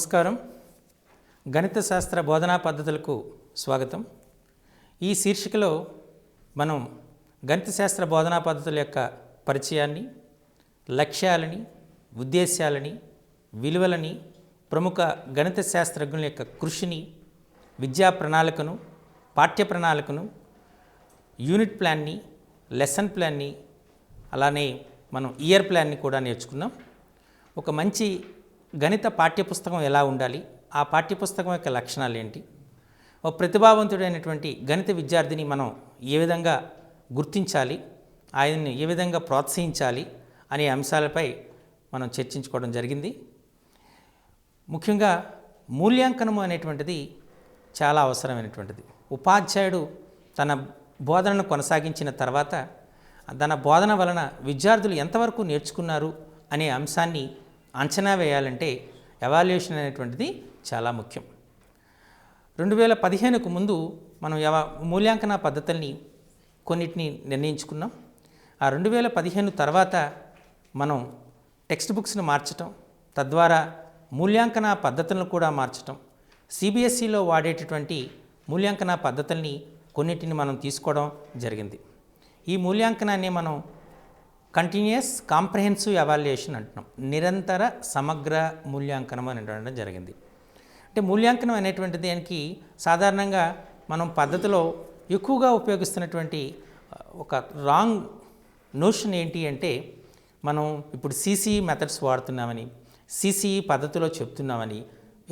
నమస్కారం. గణిత శాస్త్ర బోధనా పద్ధతులకు స్వాగతం. ఈ శీర్షికలో మనం గణిత శాస్త్ర బోధనా పద్ధతుల యొక్క పరిచయాన్ని, లక్ష్యాలని, ఉద్దేశాలని, విలువలని, ప్రముఖ గణిత శాస్త్రజ్ఞుల యొక్క కృషిని, విద్యా ప్రణాళికను, పాఠ్య ప్రణాళికను, యూనిట్ ప్లాన్ని, లెసన్ ప్లాన్ని, అలానే మనం ఇయర్ ప్లాన్ని కూడా నేర్చుకున్నాం. ఒక మంచి గణిత పాఠ్యపుస్తకం ఎలా ఉండాలి, ఆ పాఠ్యపుస్తకం యొక్క లక్షణాలు ఏంటి, ఒక ప్రతిభావంతుడైనటువంటి గణిత విద్యార్థిని మనం ఏ విధంగా గుర్తించాలి, ఆయన్ని ఏ విధంగా ప్రోత్సహించాలి అనే అంశాలపై మనం చర్చించుకోవడం జరిగింది. ముఖ్యంగా మూల్యాంకనము అనేటువంటిది చాలా అవసరమైనటువంటిది. ఉపాధ్యాయుడు తన బోధనను కొనసాగించిన తర్వాత తన బోధన వలన విద్యార్థులు ఎంతవరకు నేర్చుకున్నారు అనే అంశాన్ని అంచనా వేయాలంటే ఎవాల్యుయేషన్ అనేటువంటిది చాలా ముఖ్యం. 2015కు ముందు మనం మూల్యాంకన పద్ధతుల్ని కొన్నిటిని నిర్ణయించుకున్నాం. ఆ 2015 తర్వాత మనం టెక్స్ట్ బుక్స్ను మార్చటం, తద్వారా మూల్యాంకన పద్ధతులను కూడా మార్చటం, సిబిఎస్ఈలో వాడేటటువంటి మూల్యాంకన పద్ధతుల్ని కొన్నిటిని మనం తీసుకోవడం జరిగింది. ఈ మూల్యాంకనాన్ని మనం కంటిన్యూస్ కాంప్రహెన్సివ్ ఎవాల్యుయేషన్ అంటున్నాం. నిరంతర సమగ్ర మూల్యాంకనం అని అనడం జరిగింది. అంటే మూల్యాంకనం అనేటువంటి దానికి సాధారణంగా మనం పద్ధతిలో ఎక్కువగా ఉపయోగిస్తున్నటువంటి ఒక రాంగ్ నోషన్ ఏంటి అంటే, మనం ఇప్పుడు సిసిఈ మెథడ్స్ వాడుతున్నామని, సిసిఈ పద్ధతిలో చెప్తున్నామని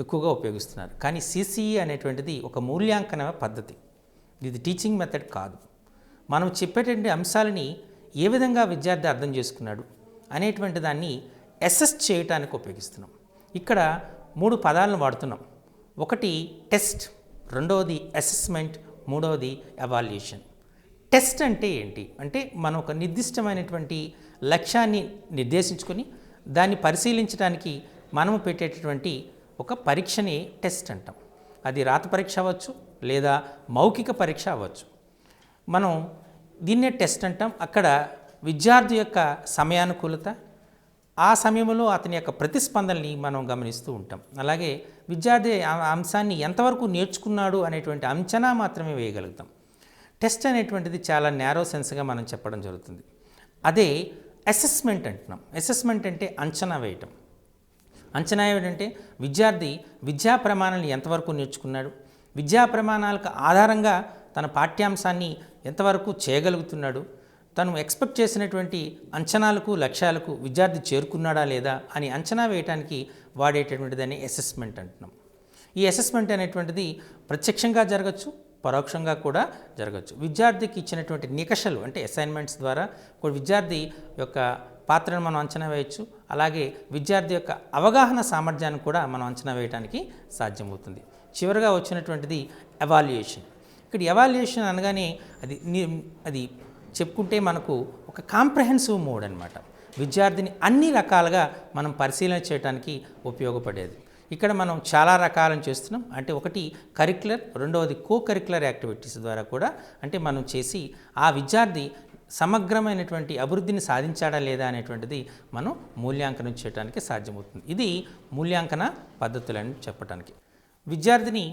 ఎక్కువగా ఉపయోగిస్తున్నారు. కానీ సిసిఈ అనేటువంటిది ఒక మూల్యాంకన పద్ధతి, ఇది టీచింగ్ మెథడ్ కాదు. మనం చెప్పేటువంటి అంశాలని ఏ విధంగా విద్యార్థి అర్థం చేసుకున్నాడు అనేటువంటి దాన్ని అసెస్ చేయటానికి ఉపయోగిస్తున్నాం. ఇక్కడ 3 పదాలను వాడుతున్నాం. ఒకటి టెస్ట్, రెండవది అసెస్మెంట్, మూడవది ఎవాల్యుయేషన్. టెస్ట్ అంటే ఏంటి అంటే, మనం ఒక నిర్దిష్టమైనటువంటి లక్ష్యాన్ని నిర్దేశించుకొని దాన్ని పరిశీలించడానికి మనము పెట్టేటటువంటి ఒక పరీక్షని టెస్ట్ అంటాం. అది రాత పరీక్ష అవ్వచ్చు లేదా మౌఖిక పరీక్ష అవ్వచ్చు. మనం దీన్నే టెస్ట్ అంటాం. అక్కడ విద్యార్థి యొక్క సమయానుకూలత, ఆ సమయంలో అతని యొక్క ప్రతిస్పందనని మనం గమనిస్తూ ఉంటాం. అలాగే విద్యార్థి ఆ అంశాన్ని ఎంతవరకు నేర్చుకున్నాడు అనేటువంటి అంచనా మాత్రమే వేయగలుగుతాం. టెస్ట్ అనేటువంటిది చాలా నేరో సెన్స్గా మనం చెప్పడం జరుగుతుంది. అదే అసెస్మెంట్ అంటున్నాం. అసెస్మెంట్ అంటే అంచనా వేయటం. అంచనా ఏమిటంటే, విద్యార్థి విద్యా ప్రమాణాలను ఎంతవరకు నేర్చుకున్నాడు, విద్యా ప్రమాణాలకు ఆధారంగా తన పాఠ్యాంశాన్ని ఎంతవరకు చేయగలుగుతున్నాడు, తను ఎక్స్పెక్ట్ చేసినటువంటి అంచనాలకు, లక్ష్యాలకు విద్యార్థి చేరుకున్నాడా లేదా అని అంచనా వేయడానికి వాడేటటువంటిదని అసెస్మెంట్ అంటున్నాం. ఈ అసెస్మెంట్ అనేటువంటిది ప్రత్యక్షంగా జరగచ్చు, పరోక్షంగా కూడా జరగచ్చు. విద్యార్థికి ఇచ్చినటువంటి నికషలు అంటే అసైన్మెంట్స్ ద్వారా విద్యార్థి యొక్క పాత్రను మనం అంచనా వేయచ్చు. అలాగే విద్యార్థి యొక్క అవగాహన సామర్థ్యాన్ని కూడా మనం అంచనా వేయడానికి సాధ్యమవుతుంది. చివరిగా వచ్చినటువంటిది ఎవాల్యుయేషన్. ఇక్కడ ఎవాల్యుయేషన్ అనగానే అది చెప్పుకుంటే మనకు ఒక కాంప్రహెన్సివ్ మోడ్ అనమాట. విద్యార్థిని అన్ని రకాలుగా మనం పరిశీలన చేయడానికి ఉపయోగపడేది. ఇక్కడ మనం చాలా రకాలను చేస్తున్నాం. అంటే ఒకటి కరిక్యులర్, రెండవది కో కరిక్యులర్ యాక్టివిటీస్ ద్వారా కూడా అంటే మనం చేసి ఆ విద్యార్థి సమగ్రమైనటువంటి అభివృద్ధిని సాధించాడా లేదా అనేటువంటిది మనం మూల్యాంకనం చేయడానికి సాధ్యమవుతుంది. ఇది మూల్యాంకన పద్ధతులని చెప్పడానికి. విద్యార్థిని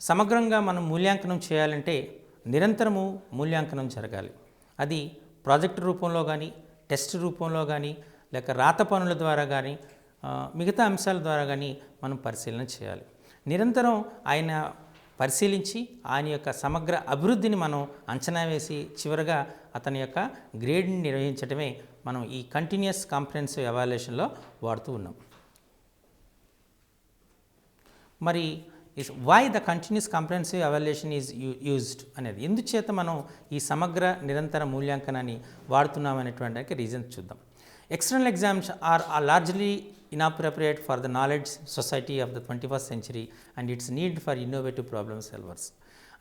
సమగ్రంగా మనం మూల్యాంకనం చేయాలంటే నిరంతరము మూల్యాంకనం జరగాలి. అది ప్రాజెక్టు రూపంలో కానీ, టెస్ట్ రూపంలో కానీ, లేక రాత పనుల ద్వారా కానీ, మిగతా అంశాల ద్వారా కానీ మనం పరిశీలన చేయాలి. నిరంతరం ఆయన పరిశీలించి ఆయన యొక్క సమగ్ర అభివృద్ధిని మనం అంచనా వేసి చివరగా అతని యొక్క గ్రేడ్ని నిర్వహించడమే మనం ఈ కంటిన్యూస్ కాంప్రహెన్సివ్ ఎవాల్యుయేషన్లో వాడుతూ ఉన్నాం. మరి why the continuous comprehensive evaluation is used అనేది, ఎందుచేత మనం ఈ సమగ్ర నిరంతర మూల్యాంకనాన్ని వాడుతున్నాం అనేటువంటి రీజన్స్ చూద్దాం. External exams are largely inappropriate for the knowledge society of the 21st century and its need for innovative problem solvers.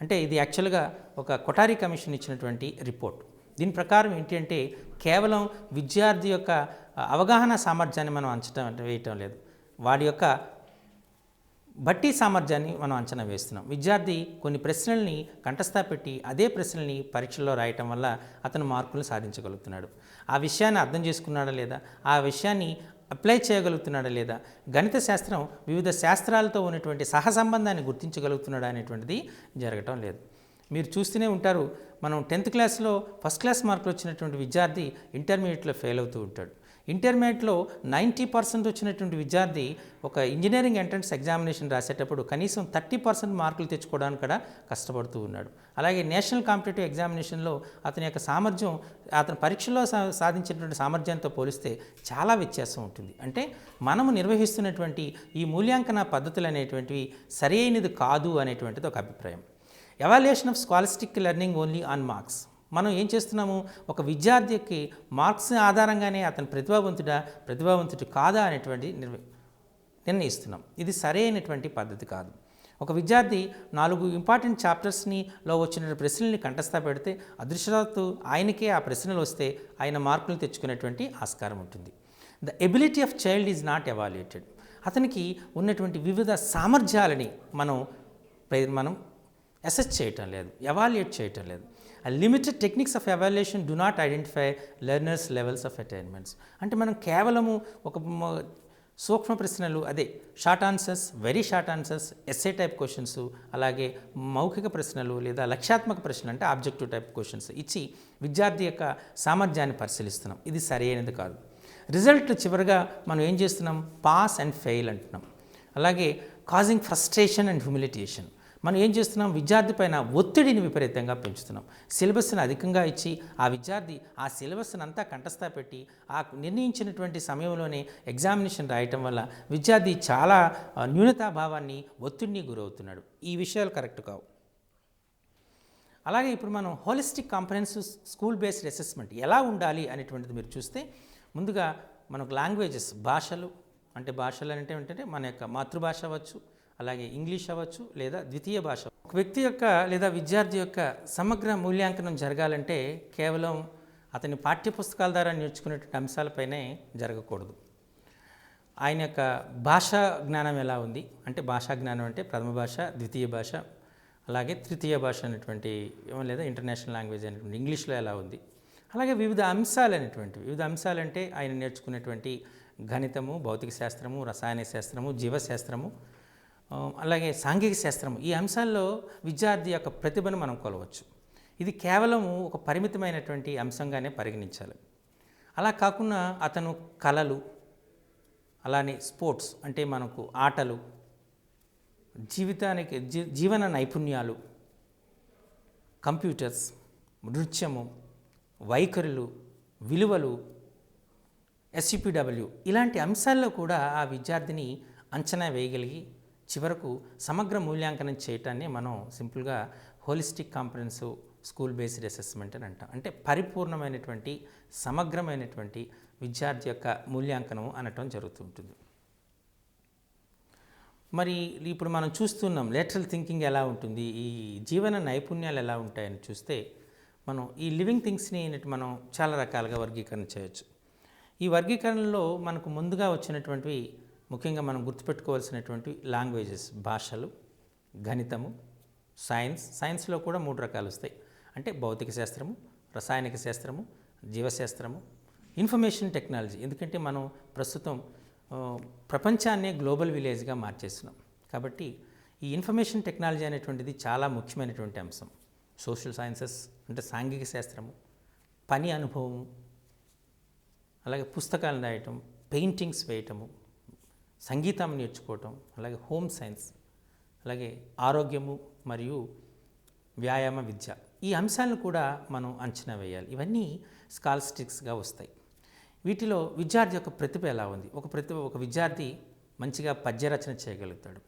అంటే ఇది యాక్చువల్గా ఒక కొఠారి కమిషన్ ఇచ్చినటువంటి రిపోర్ట్. దీని ప్రకారం ఏంటి అంటే, కేవలం విద్యార్థి యొక్క అవగాహన సామర్థ్యాన్ని మనం అంచనా వేయటం లేదు, వాడి యొక్క బట్టి సామర్థ్యాన్ని మనం అంచనా వేస్తున్నాం. విద్యార్థి కొన్ని ప్రశ్నల్ని కంఠస్థ పెట్టి అదే ప్రశ్నల్ని పరీక్షల్లో రాయటం వల్ల అతను మార్కులు సాధించగలుగుతున్నాడు. ఆ విషయాన్ని అర్థం చేసుకున్నాడా లేదా, ఆ విషయాన్ని అప్లై చేయగలుగుతున్నాడా లేదా, గణిత శాస్త్రం వివిధ శాస్త్రాలతో ఉన్నటువంటి సహసంబంధాన్ని గుర్తించగలుగుతున్నాడా అనేటువంటిది జరగటం లేదు. మీరు చూస్తూనే ఉంటారు, మనం 10th క్లాస్లో ఫస్ట్ క్లాస్ మార్కులు వచ్చినటువంటి విద్యార్థి ఇంటర్మీడియట్లో ఫెయిల్ అవుతూ ఉంటాడు. ఇంటర్మీడియట్లో 90% వచ్చినటువంటి విద్యార్థి ఒక ఇంజనీరింగ్ ఎంట్రన్స్ ఎగ్జామినేషన్ రాసేటప్పుడు కనీసం 30% మార్కులు తెచ్చుకోవడానికి కూడా కష్టపడుతూ ఉన్నాడు. అలాగే నేషనల్ కాంపిటేటివ్ ఎగ్జామినేషన్లో అతని యొక్క సామర్థ్యం అతని పరీక్షలో సాధించినటువంటి సామర్థ్యంతో పోలిస్తే చాలా వ్యత్యాసం ఉంటుంది. అంటే మనము నిర్వహిస్తున్నటువంటి ఈ మూల్యాంకన పద్ధతులు అనేటువంటివి సరైనది కాదు అనేటువంటిది ఒక అభిప్రాయం. Evaluation of scholastic learning only on marks. మనం ఏం చేస్తున్నాము, ఒక విద్యార్థికి మార్క్స్ ఆధారంగానే అతను ప్రతిభావంతుడు కాదా అనేటువంటి నిర్ణయిస్తున్నాం. ఇది సరైనటువంటి పద్ధతి కాదు. ఒక విద్యార్థి 4 ఇంపార్టెంట్ చాప్టర్స్లో వచ్చిన ప్రశ్నల్ని కంఠస్థ పెడితే అదృష్టవశాత్తు ఆయనకే ఆ ప్రశ్నలు వస్తే ఆయన మార్కులు తెచ్చుకునేటువంటి ఆస్కారం ఉంటుంది. The ability of child is not evaluated. అతనికి ఉన్నటువంటి వివిధ సామర్థ్యాలని మనం అసెస్ చేయటం లేదు, ఎవాల్యుయేట్ చేయటం లేదు. Limited techniques of evaluation do not identify learners levels of attainments. అంటే మనం కేవలము ఒక సూక్ష్మ ప్రశ్నలు, అదే short answers, very short answers, SA type questions, అలాగే మౌఖిక ప్రశ్నలు లేదా లక్ష్యాత్మక ప్రశ్నలు అంటే ఆబ్జెక్టివ్ టైప్ క్వశ్చన్స్ ఇచ్చి విద్యార్థి యొక్క సామర్థ్యాన్ని పరిశీలిస్తున్నాం. ఇది సరైనది కాదు. రిజల్ట్ చివరిగా మనం ఏం చేస్తున్నాం, పాస్ అండ్ ఫెయిల్ అంటున్నాం. అలాగే కాజింగ్ ఫ్రస్ట్రేషన్ అండ్ హ్యూమిలిటేషన్. మనం ఏం చేస్తున్నాం, విద్యార్థి పైన ఒత్తిడిని విపరీతంగా పెంచుతున్నాం. సిలబస్ని అధికంగా ఇచ్చి ఆ విద్యార్థి ఆ సిలబస్ని అంతా కంఠస్థ పెట్టి ఆ నిర్ణయించినటువంటి సమయంలోనే ఎగ్జామినేషన్ రాయటం వల్ల విద్యార్థి చాలా న్యూనతాభావాన్ని, ఒత్తిడిని గురవుతున్నాడు. ఈ విషయాలు కరెక్ట్ కావు. అలాగే ఇప్పుడు మనం holistic comprehensive school based assessment ఎలా ఉండాలి అనేటువంటిది మీరు చూస్తే, ముందుగా మనకు లాంగ్వేజెస్, భాషలు అంటే మన యొక్క మాతృభాష అవ్వచ్చు, అలాగే ఇంగ్లీష్ అవ్వచ్చు లేదా ద్వితీయ భాష. ఒక వ్యక్తి యొక్క లేదా విద్యార్థి యొక్క సమగ్ర మూల్యాంకనం జరగాలంటే కేవలం అతని పాఠ్యపుస్తకాల ద్వారా నేర్చుకునేటువంటి అంశాలపైనే జరగకూడదు. ఆయన యొక్క భాషా జ్ఞానం ఎలా ఉంది అంటే, భాషా జ్ఞానం అంటే ప్రథమ భాష, ద్వితీయ భాష, అలాగే తృతీయ భాష అనేటువంటి లేదా ఇంటర్నేషనల్ లాంగ్వేజ్ అనేటువంటి ఇంగ్లీష్లో ఎలా ఉంది, అలాగే వివిధ అంశాలంటే ఆయన నేర్చుకునేటువంటి గణితము, భౌతిక శాస్త్రము, రసాయన శాస్త్రము, జీవశాస్త్రము, అలాగే సాంఘిక శాస్త్రము. ఈ అంశాల్లో విద్యార్థి యొక్క ప్రతిభను మనం కొలవచ్చు. ఇది కేవలము ఒక పరిమితమైనటువంటి అంశంగానే పరిగణించాలి. అలా కాకుండా అతను కళలు, అలానే స్పోర్ట్స్ అంటే మనకు ఆటలు, జీవన నైపుణ్యాలు, కంప్యూటర్స్, నృత్యము, వైఖరులు, విలువలు, SUPW ఇలాంటి అంశాల్లో కూడా ఆ విద్యార్థిని అంచనా వేయగలిగి చివరకు సమగ్ర మూల్యాంకనం చేయటాన్ని మనం సింపుల్గా holistic comprehensive school based assessment అని అంటాం. అంటే పరిపూర్ణమైనటువంటి సమగ్రమైనటువంటి విద్యార్థి యొక్క మూల్యాంకనం అనటం జరుగుతుంటుంది. మరి ఇప్పుడు మనం చూస్తున్నాం లేటరల్ థింకింగ్ ఎలా ఉంటుంది, ఈ జీవన నైపుణ్యాలు ఎలా ఉంటాయని చూస్తే మనం ఈ లివింగ్ థింగ్స్ని మనం చాలా రకాలుగా వర్గీకరణ చేయొచ్చు. ఈ వర్గీకరణలో మనకు ముందుగా వచ్చినటువంటివి ముఖ్యంగా మనం గుర్తుపెట్టుకోవాల్సినటువంటి లాంగ్వేజెస్, భాషలు, గణితము, సైన్స్లో కూడా 3 రకాలు వస్తాయి. అంటే భౌతిక శాస్త్రము, రసాయనిక శాస్త్రము, జీవశాస్త్రము, ఇన్ఫర్మేషన్ టెక్నాలజీ. ఎందుకంటే మనం ప్రస్తుతం ప్రపంచాన్నే గ్లోబల్ విలేజ్గా మార్చేస్తున్నాం. కాబట్టి ఈ ఇన్ఫర్మేషన్ టెక్నాలజీ అనేటువంటిది చాలా ముఖ్యమైనటువంటి అంశం. సోషల్ సైన్సెస్ అంటే సాంఘిక శాస్త్రము, పని అనుభవము, అలాగే పుస్తకాలు రాయటం, పెయింటింగ్స్ వేయటము, సంగీతం నేర్చుకోవటం, అలాగే హోమ్ సైన్స్, అలాగే ఆరోగ్యము మరియు వ్యాయామ విద్య. ఈ అంశాలను కూడా మనం అంచనా వేయాలి. ఇవన్నీ స్కాలస్టిక్స్గా వస్తాయి. వీటిలో విద్యార్థి యొక్క ప్రతిభ ఎలా ఉంది, ఒక విద్యార్థి మంచిగా పద్యరచన చేయగలుగుతాడు,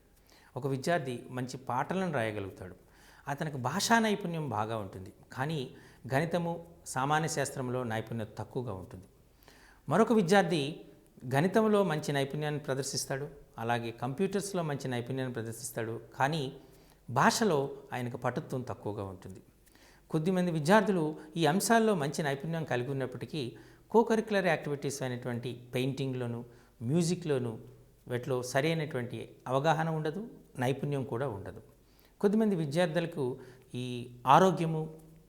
ఒక విద్యార్థి మంచి పాటలను రాయగలుగుతాడు, అతనికి భాషా నైపుణ్యం బాగా ఉంటుంది, కానీ గణితము, సామాన్య శాస్త్రంలో నైపుణ్యం తక్కువగా ఉంటుంది. మరొక విద్యార్థి గణితంలో మంచి నైపుణ్యాన్ని ప్రదర్శిస్తాడు, అలాగే కంప్యూటర్స్లో మంచి నైపుణ్యాన్ని ప్రదర్శిస్తాడు, కానీ భాషలో ఆయనకు పటుత్వం తక్కువగా ఉంటుంది. కొద్దిమంది విద్యార్థులు ఈ అంశాల్లో మంచి నైపుణ్యం కలిగి ఉన్నప్పటికీ కోకరిక్యులర్ యాక్టివిటీస్ అయినటువంటి పెయింటింగ్లోను, మ్యూజిక్లోను వీటిలో సరైనటువంటి అవగాహన ఉండదు, నైపుణ్యం కూడా ఉండదు. కొద్దిమంది విద్యార్థులకు ఈ ఆరోగ్యము,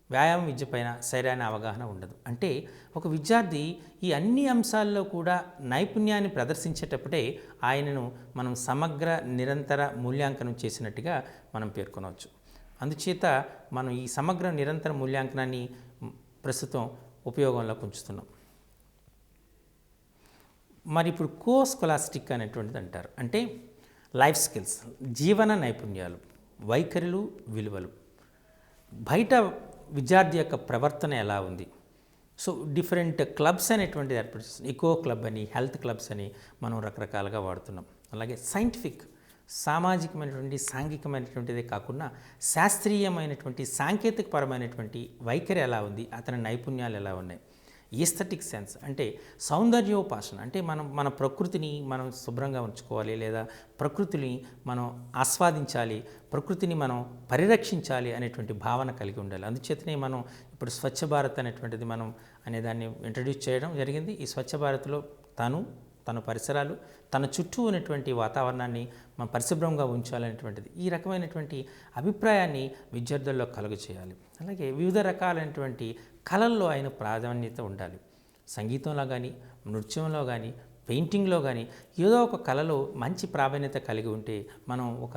వ్యాయామం విద్య పైన సరైన అవగాహన ఉండదు. అంటే ఒక విద్యార్థి ఈ అన్ని అంశాల్లో కూడా నైపుణ్యాన్ని ప్రదర్శించేటప్పుడే ఆయనను మనం సమగ్ర నిరంతర మూల్యాంకనం చేసినట్టుగా మనం పేర్కొనవచ్చు. అందుచేత మనం ఈ సమగ్ర నిరంతర మూల్యాంకనాన్ని ప్రస్తుతం ఉపయోగంలోకి ఉంచుతున్నాం. మరి ఇప్పుడు స్కోలాస్టిక్ అనేటువంటిది అంటారు. అంటే లైఫ్ స్కిల్స్, జీవన నైపుణ్యాలు, వైఖరులు, విలువలు. బయట విద్యార్థి యొక్క ప్రవర్తన ఎలా ఉంది, సో డిఫరెంట్ క్లబ్స్ అనేటువంటిది ఏర్పడుతుంది. ఎకో క్లబ్ అని, హెల్త్ క్లబ్స్ అని మనం రకరకాలుగా వాడుతున్నాం. అలాగే సైంటిఫిక్, సామాజికమైనటువంటి సాంఘికమైనటువంటిదే కాకుండా శాస్త్రీయమైనటువంటి సాంకేతికపరమైనటువంటి వైఖరి ఎలా ఉంది, అతని నైపుణ్యాలు ఎలా ఉన్నాయి. ఈస్థెటిక్ సెన్స్ అంటే సౌందర్యోపాసన, అంటే మన ప్రకృతిని మనం శుభ్రంగా ఉంచుకోవాలి, లేదా ప్రకృతిని మనం ఆస్వాదించాలి, ప్రకృతిని మనం పరిరక్షించాలి అనేటువంటి భావన కలిగి ఉండాలి. అందుచేతనే మనం ఇప్పుడు స్వచ్ఛ భారత్ అనేటువంటిది మనం అనేదాన్ని ఇంట్రడ్యూస్ చేయడం జరిగింది. ఈ స్వచ్ఛ భారత్లో తన పరిసరాలు, తన చుట్టూ ఉన్నటువంటి వాతావరణాన్ని మనం పరిశుభ్రంగా ఉంచాలనేటువంటిది, ఈ రకమైనటువంటి అభిప్రాయాన్ని విద్యార్థుల్లో కలుగు చేయాలి. అలాగే వివిధ రకాలైనటువంటి కళల్లో ఆయన ప్రాధాన్యత ఉండాలి. సంగీతంలో కానీ, నృత్యంలో కానీ, పెయింటింగ్లో కానీ ఏదో ఒక కళలో మంచి ప్రాధాన్యత కలిగి ఉంటే మనం ఒక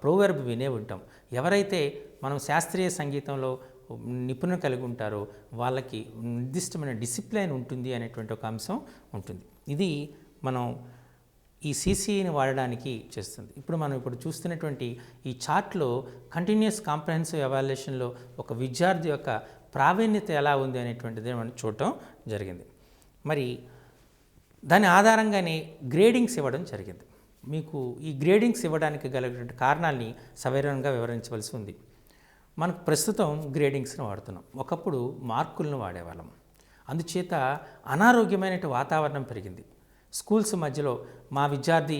ప్రోవర్బ్ వినే ఉంటాం. ఎవరైతే మనం శాస్త్రీయ సంగీతంలో నిపుణులు కలిగి ఉంటారో వాళ్ళకి నిర్దిష్టమైన డిసిప్లైన్ ఉంటుంది అనేటువంటి ఒక అంశం ఉంటుంది. ఇది మనం ఈ CCEని వాడడానికి చేస్తుంది. ఇప్పుడు చూస్తున్నటువంటి ఈ చార్ట్లో కంటిన్యూస్ కాంప్రహెన్సివ్ ఎవాల్యుయేషన్లో ఒక విద్యార్థి యొక్క ప్రావీణ్యత ఎలా ఉంది అనేటువంటిది మనం చూడటం జరిగింది. మరి దాని ఆధారంగానే గ్రేడింగ్స్ ఇవ్వడం జరిగింది. మీకు ఈ గ్రేడింగ్స్ ఇవ్వడానికి గల కారణాలని సవివరంగా వివరించవలసి ఉంది. మనకు ప్రస్తుతం గ్రేడింగ్స్ని వాడుతున్నాం. ఒకప్పుడు మార్కులను వాడేవాళ్ళం. అందుచేత అనారోగ్యమైన వాతావరణం పెరిగింది. స్కూల్స్ మధ్యలో మా విద్యార్థి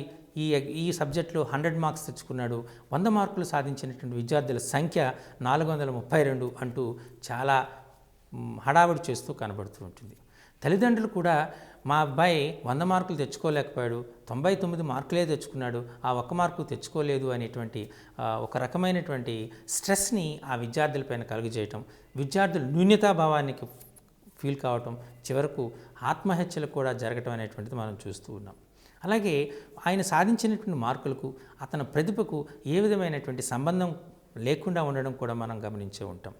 ఈ సబ్జెక్టులో 100 మార్క్స్ తెచ్చుకున్నాడు, 100 మార్కులు సాధించినటువంటి విద్యార్థుల సంఖ్య 432 అంటూ చాలా హడావిడి చేస్తూ కనబడుతూ ఉంటుంది. తల్లిదండ్రులు కూడా మా అబ్బాయి 100 మార్కులు తెచ్చుకోలేకపోయాడు, 99 మార్కులే తెచ్చుకున్నాడు, ఆ 1 మార్కు తెచ్చుకోలేదు అనేటువంటి ఒక రకమైనటువంటి స్ట్రెస్ని ఆ విద్యార్థులపైన కలుగజేయటం, విద్యార్థులు న్యూన్యతాభావానికి ఫీల్ కావటం, చివరకు ఆత్మహత్యలు కూడా జరగటం అనేటువంటిది మనం చూస్తూ ఉన్నాం. అలాగే ఆయన సాధించినటువంటి మార్కులకు అతని ప్రతిభకు ఏ విధమైనటువంటి సంబంధం లేకుండా ఉండడం కూడా మనం గమనించే ఉంటాం.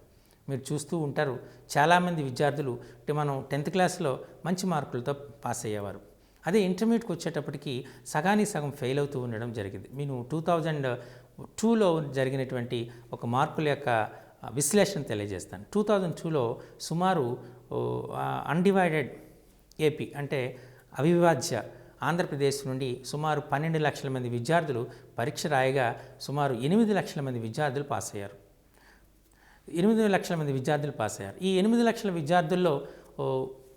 మీరు చూస్తూ ఉంటారు, చాలామంది విద్యార్థులు మనం 10th క్లాస్లో మంచి మార్కులతో పాస్ అయ్యేవారు. అదే ఇంటర్మీడియట్కి వచ్చేటప్పటికి సగానికి సగం ఫెయిల్ అవుతూ ఉండడం జరిగింది. నేను 2002లో జరిగినటువంటి ఒక మార్కుల యొక్క విశ్లేషణ తెలియజేస్తాను. 2002లో సుమారు అన్డివైడెడ్ ఏపీ అంటే అవిభాజ్య ఆంధ్రప్రదేశ్ నుండి సుమారు 12 లక్షల మంది విద్యార్థులు పరీక్ష రాయగా సుమారు 8 లక్షల మంది విద్యార్థులు పాస్ అయ్యారు. 8 లక్షల మంది విద్యార్థులు పాస్ అయ్యారు. ఈ 8 లక్షల విద్యార్థుల్లో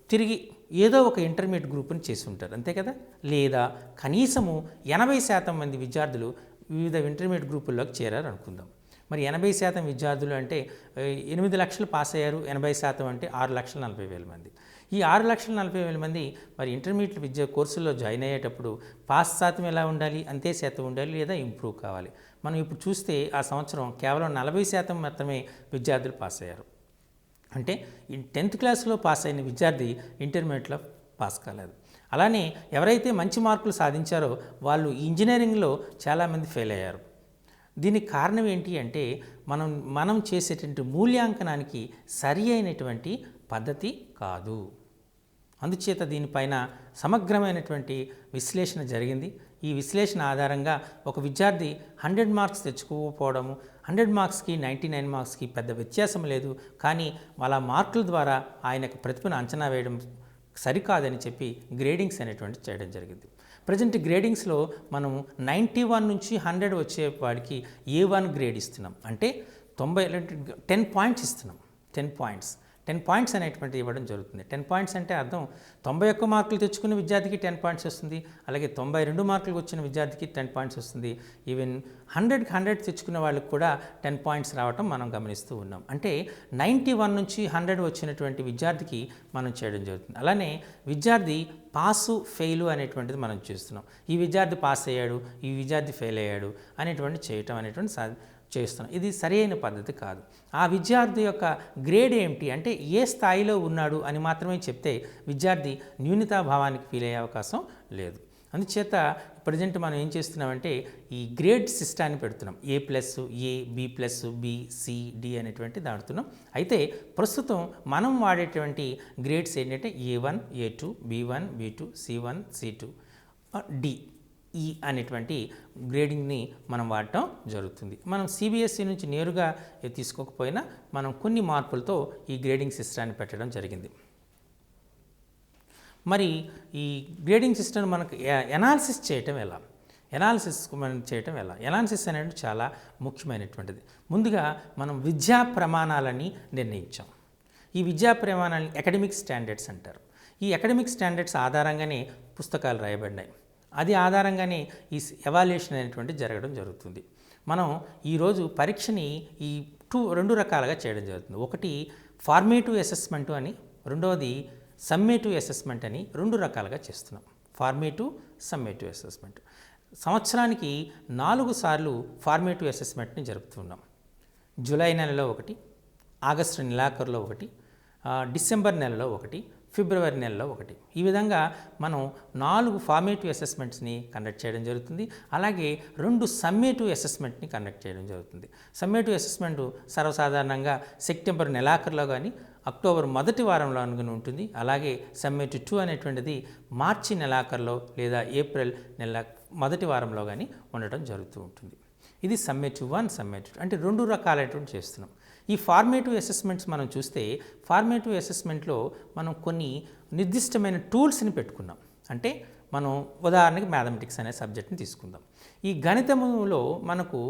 తిరిగి ఏదో ఒక ఇంటర్మీడియట్ గ్రూప్ని చేసి ఉంటారు, అంతే కదా. లేదా కనీసము 80% మంది విద్యార్థులు వివిధ ఇంటర్మీడియట్ గ్రూపుల్లోకి చేరారు అనుకుందాం. మరి 80% విద్యార్థులు అంటే 8 లక్షలు పాస్ అయ్యారు, 80% అంటే 6,40,000 మంది. ఈ 6,40,000 మంది మరి ఇంటర్మీడియట్ విద్యా కోర్సుల్లో జాయిన్ అయ్యేటప్పుడు పాస్ శాతం ఎలా ఉండాలి, అంతే శాతం ఉండాలి, లేదా ఇంప్రూవ్ కావాలి. మనం ఇప్పుడు చూస్తే ఆ సంవత్సరం కేవలం 40% మాత్రమే విద్యార్థులు పాస్ అయ్యారు. అంటే 10th క్లాస్లో పాస్ అయిన విద్యార్థి ఇంటర్మీడియట్లో పాస్ కాలేదు. అలానే ఎవరైతే మంచి మార్కులు సాధించారో వాళ్ళు ఇంజనీరింగ్లో చాలామంది ఫెయిల్ అయ్యారు. దీనికి కారణం ఏంటి అంటే మనం చేసేటువంటి మూల్యాంకనానికి సరి అయినటువంటి పద్ధతి కాదు. అందుచేత దీనిపైన సమగ్రమైనటువంటి విశ్లేషణ జరిగింది. ఈ విశ్లేషణ ఆధారంగా ఒక విద్యార్థి 100 మార్క్స్ తెచ్చుకోకపోవడము, 100 మార్క్స్కి 99 మార్క్స్కి పెద్ద వ్యత్యాసం లేదు, కానీ వాళ్ళ మార్కుల ద్వారా ఆయనకు ప్రతిభను అంచనా వేయడం సరికాదని చెప్పి గ్రేడింగ్స్ అనేటువంటి చేయడం జరిగింది. ప్రజెంట్ గ్రేడింగ్స్లో మనం 91 నుంచి 100 వచ్చే వాడికి A1 గ్రేడ్ ఇస్తున్నాం. అంటే 10 పాయింట్స్ ఇస్తున్నాం. 10 పాయింట్స్ అనేటువంటి ఇవ్వడం జరుగుతుంది. 10 పాయింట్స్ అంటే అర్థం 91 మార్కులు తెచ్చుకున్న విద్యార్థికి 10 పాయింట్స్ వస్తుంది, అలాగే 92 మార్కులు వచ్చిన విద్యార్థికి 10 పాయింట్స్ వస్తుంది. ఈవెన్ 100కి 100 తెచ్చుకున్న వాళ్ళకి కూడా 10 పాయింట్స్ రావటం మనం గమనిస్తూ ఉన్నాం. అంటే 91 నుంచి 100 వచ్చినటువంటి విద్యార్థికి మనం చేయడం జరుగుతుంది. అలానే విద్యార్థి పాసు ఫెయిలు అనేటువంటిది మనం చేస్తున్నాం. ఈ విద్యార్థి పాస్ అయ్యాడు, ఈ విద్యార్థి ఫెయిల్ అయ్యాడు అనేటువంటి చేయటం అనేటువంటి చేస్తున్నాం. ఇది సరైన పద్ధతి కాదు. ఆ విద్యార్థి యొక్క గ్రేడ్ ఏమిటి అంటే ఏ స్థాయిలో ఉన్నాడు అని మాత్రమే చెప్తే విద్యార్థి న్యూనతాభావానికి ఫీల్ అయ్యే అవకాశం లేదు. అందుచేత ప్రజెంట్ మనం ఏం చేస్తున్నామంటే ఈ గ్రేడ్ సిస్టాన్ని పెడుతున్నాం. A+, B+, C, D అనేటువంటి దాడుతున్నాం. అయితే ప్రస్తుతం మనం వాడేటువంటి గ్రేడ్స్ ఏంటంటే A1, A2, B1, B2, C1, C2, D, E అనేటువంటి గ్రేడింగ్ని మనం వాడటం జరుగుతుంది. మనం CBSE నుంచి నేరుగా తీసుకోకపోయినా మనం కొన్ని మార్పులతో ఈ గ్రేడింగ్ సిస్టాన్ని పెట్టడం జరిగింది. మరి ఈ గ్రేడింగ్ సిస్టమ్ మనకు ఎనాలిసిస్ చేయటం ఎలా? ఎనాలిసిస్ అనేది చాలా ముఖ్యమైనటువంటిది. ముందుగా మనం విద్యా ప్రమాణాలని నిర్ణయించాం. ఈ విద్యా ప్రమాణాలని అకాడమిక్ స్టాండర్డ్స్ అంటారు. ఈ అకాడమిక్ స్టాండర్డ్స్ ఆధారంగానే పుస్తకాలు రాయబడినాయి. అది ఆధారంగానే ఈ ఎవాల్యుయేషన్ అనేటువంటి జరగడం జరుగుతుంది. మనం ఈరోజు పరీక్షని ఈ రెండు రకాలుగా చేయడం జరుగుతుంది. ఒకటి ఫార్మేటివ్ అసెస్మెంట్ అని, రెండవది సమ్మేటివ్ అసెస్మెంట్ అని 2 రకాలుగా చేస్తున్నాం. Formative, summative assessment. సంవత్సరానికి 4 సార్లు ఫార్మేటివ్ అసెస్మెంట్ని జరుపుతున్నాం. జూలై నెలలో ఒకటి, ఆగస్టు నెలాఖరులో ఒకటి, డిసెంబర్ నెలలో ఒకటి, ఫిబ్రవరి నెలలో ఒకటి. ఈ విధంగా మనం 4 ఫార్మేటివ్ అసెస్మెంట్స్ని కండక్ట్ చేయడం జరుగుతుంది. అలాగే 2 సమ్మేటివ్ అసెస్మెంట్ని కండక్ట్ చేయడం జరుగుతుంది. సమ్మేటివ్ అసెస్మెంట్ సర్వసాధారణంగా సెప్టెంబర్ నెలాఖరులో కానీ అక్టోబర్ మొదటి వారంలో ఉంటుంది. అలాగే సమ్మేటివ్ 2 అనేటువంటిది మార్చి నెలాఖరులో లేదా ఏప్రిల్ నెల మొదటి వారంలో కానీ ఉండటం జరుగుతూ ఉంటుంది. ఇది సమ్మేటివ్ 1, సమ్మేటివ్ 2 అంటే 2 రకాలైనటువంటి చేస్తున్నాం. ఈ ఫార్మేటివ్ అసెస్మెంట్స్ మనం చూస్తే ఫార్మేటివ్ అసెస్మెంట్లో మనం కొన్ని నిర్దిష్టమైన టూల్స్ని పెట్టుకున్నాం. అంటే మనం ఉదాహరణకి మ్యాథమెటిక్స్ అనే సబ్జెక్ట్ని తీసుకుందాం. ఈ గణితములో మనకు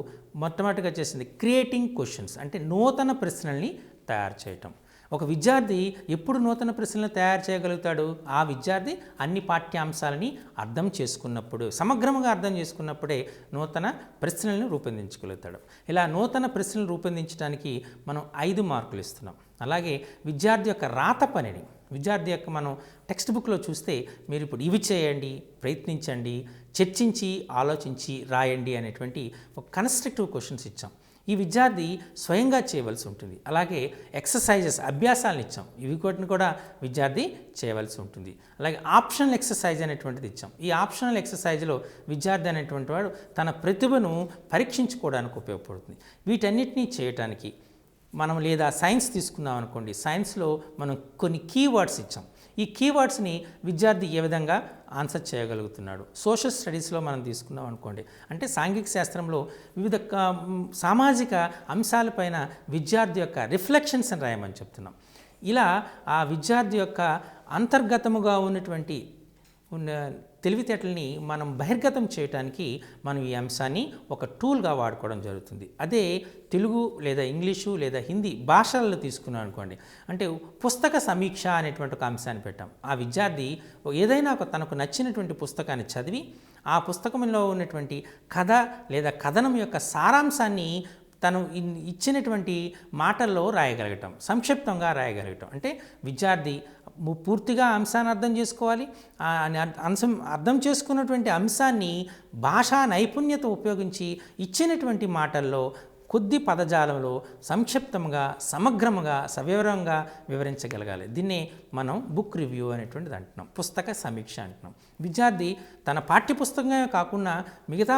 మొట్టమొదటిగా చేసింది క్రియేటింగ్ క్వశ్చన్స్ అంటే నూతన ప్రశ్నల్ని తయారు చేయటం. ఒక విద్యార్థి ఎప్పుడు నూతన ప్రశ్నలు తయారు చేయగలుగుతాడు? ఆ విద్యార్థి అన్ని పాఠ్యాంశాలని అర్థం చేసుకున్నప్పుడు, సమగ్రంగా అర్థం చేసుకున్నప్పుడే నూతన ప్రశ్నలను రూపొందించగలుగుతాడు. ఇలా నూతన ప్రశ్నలు రూపొందించడానికి మనం 5 మార్కులు ఇస్తున్నాం. అలాగే విద్యార్థి యొక్క రాత పనిని, విద్యార్థి యొక్క మనం టెక్స్ట్ బుక్లో చూస్తే మీరు ఇప్పుడు ఇవి చేయండి, ప్రయత్నించండి, చర్చించి, ఆలోచించి రాయండి అనేటువంటి ఒక కన్స్ట్రక్టివ్ క్వశ్చన్స్ ఇచ్చాం. ఈ విద్యార్థి స్వయంగా చేయవలసి ఉంటుంది. అలాగే ఎక్సర్సైజెస్, అభ్యాసాలను ఇచ్చాం. ఇవి కూడా విద్యార్థి చేయవలసి ఉంటుంది. అలాగే ఆప్షనల్ ఎక్సర్సైజ్ అనేటువంటిది ఇచ్చాం. ఈ ఆప్షనల్ ఎక్సర్సైజ్లో విద్యార్థి అనేటువంటి వాడు తన ప్రతిభను పరీక్షించుకోవడానికి ఉపయోగపడుతుంది. వీటన్నిటినీ చేయటానికి మనం లేదా సైన్స్ తీసుకున్నాం అనుకోండి, సైన్స్లో మనం కొన్ని కీవర్డ్స్ ఇచ్చాం. ఈ కీవర్డ్స్ని విద్యార్థి ఏ విధంగా ఆన్సర్ చేయగలుగుతున్నాడు. సోషల్ స్టడీస్లో మనం తీసుకున్నాం అనుకోండి, అంటే సాంఘిక శాస్త్రంలో వివిధ సామాజిక అంశాలపైన విద్యార్థి యొక్క రిఫ్లెక్షన్స్ అని రాయమని చెప్తున్నాం. ఇలా ఆ విద్యార్థి యొక్క అంతర్గతముగా ఉన్నటువంటి తెలివితేటల్ని మనం బహిర్గతం చేయడానికి మనం ఈ అంశాన్ని ఒక టూల్గా వాడుకోవడం జరుగుతుంది. అదే తెలుగు లేదా ఇంగ్లీషు లేదా హిందీ భాషల్లో తీసుకున్నాం అనుకోండి, అంటే పుస్తక సమీక్ష అనేటువంటి ఒక అంశాన్ని పెట్టాం. ఆ విద్యార్థి ఏదైనా తనకు నచ్చినటువంటి పుస్తకాన్ని చదివి ఆ పుస్తకంలో ఉన్నటువంటి కథ లేదా కథనం యొక్క సారాంశాన్ని తను ఇచ్చినటువంటి మాటల్లో రాయగలగటం, సంక్షిప్తంగా రాయగలగటం. అంటే విద్యార్థి పూర్తిగా అంశాన్ని అర్థం చేసుకోవాలి. అర్థం చేసుకున్నటువంటి అంశాన్ని భాషా నైపుణ్యత ఉపయోగించి ఇచ్చినటువంటి మాటల్లో కొద్ది పదజాలంలో సంక్షిప్తంగా, సమగ్రంగా, సవివరంగా వివరించగలగాలి. దీన్నే మనం బుక్ రివ్యూ అనేటువంటిది అంటున్నాం, పుస్తక సమీక్ష అంటున్నాం. విద్యార్థి తన పాఠ్యపుస్తకమే కాకుండా మిగతా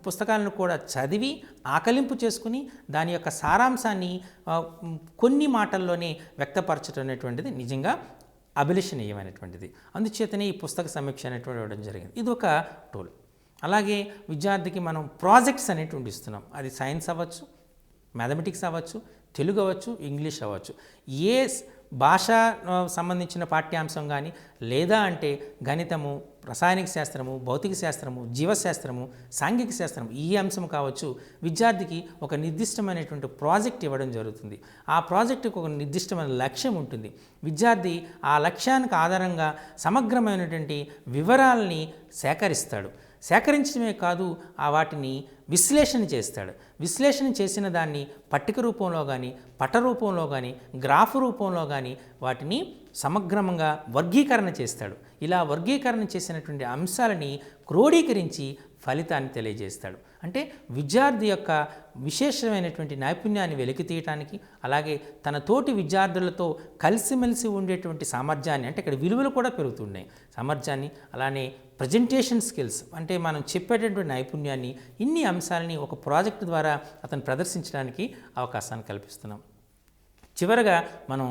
పుస్తకాలను కూడా చదివి ఆకలింపు చేసుకుని దాని యొక్క సారాంశాన్ని కొన్ని మాటల్లోనే వ్యక్తపరచడం అనేటువంటిది నిజంగా అభిలషణీయమైనటువంటిది. అందుచేతనే ఈ పుస్తక సమీక్ష అనేటువంటి ఇవ్వడం జరిగింది. ఇది ఒక టూల్. అలాగే విద్యార్థికి మనం ప్రాజెక్ట్స్ అనేటువంటి ఇస్తున్నాం. అది సైన్స్ అవ్వచ్చు, మ్యాథమెటిక్స్ అవ్వచ్చు, తెలుగు అవ్వచ్చు, ఇంగ్లీష్ అవ్వచ్చు. ఏ భాష సంబంధించిన పాఠ్యాంశం కానీ లేదా అంటే గణితము, రసాయనిక శాస్త్రము, భౌతిక శాస్త్రము, జీవశాస్త్రము, సాంఘిక శాస్త్రం ఈ అంశం కావచ్చు, విద్యార్థికి ఒక నిర్దిష్టమైనటువంటి ప్రాజెక్ట్ ఇవ్వడం జరుగుతుంది. ఆ ప్రాజెక్టుకు ఒక నిర్దిష్టమైన లక్ష్యం ఉంటుంది. విద్యార్థి ఆ లక్ష్యానికి ఆధారంగా సమగ్రమైనటువంటి వివరాలని సేకరిస్తాడు. సేకరించడమే కాదు, వాటిని విశ్లేషణ చేస్తాడు. విశ్లేషణ చేసిన దాన్ని పట్టిక రూపంలో కానీ, పట రూపంలో కానీ, గ్రాఫ్ రూపంలో కానీ వాటిని సమగ్రంగా వర్గీకరణ చేస్తాడు. ఇలా వర్గీకరణ చేసినటువంటి అంశాలని క్రోడీకరించి ఫలితాన్ని తెలియజేస్తాడు. అంటే విద్యార్థి యొక్క విశేషమైనటువంటి నైపుణ్యాన్ని వెలికి తీయటానికి, అలాగే తన తోటి విద్యార్థులతో కలిసిమెలిసి ఉండేటువంటి సామర్థ్యాన్ని, అంటే ఇక్కడ విలువలు కూడా పెరుగుతున్నాయి, సామర్థ్యాన్ని, అలానే ప్రజెంటేషన్ స్కిల్స్ అంటే మనం చెప్పేటటువంటి నైపుణ్యాన్ని, ఇన్ని అంశాలని ఒక ప్రాజెక్ట్ ద్వారా అతను ప్రదర్శించడానికి అవకాశాన్ని కల్పిస్తున్నాం. చివరగా మనం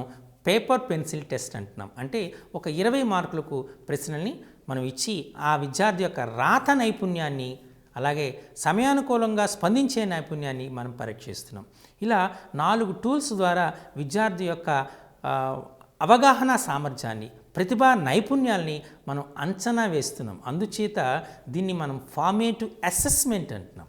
పేపర్ పెన్సిల్ టెస్ట్ అంటున్నాం. అంటే ఒక 20 మార్కులకు ప్రశ్నల్ని మనం ఇచ్చి ఆ విద్యార్థి యొక్క రాత నైపుణ్యాన్ని, అలాగే సమయానుకూలంగా స్పందించే నైపుణ్యాన్ని మనం పరీక్షిస్తున్నాం. ఇలా 4 టూల్స్ ద్వారా విద్యార్థి యొక్క అవగాహన సామర్థ్యాన్ని, ప్రతిభా నైపుణ్యాల్ని మనం అంచనా వేస్తున్నాం. అందుచేత దీన్ని మనం ఫార్మేటివ్ అసెస్మెంట్ అంటున్నాం.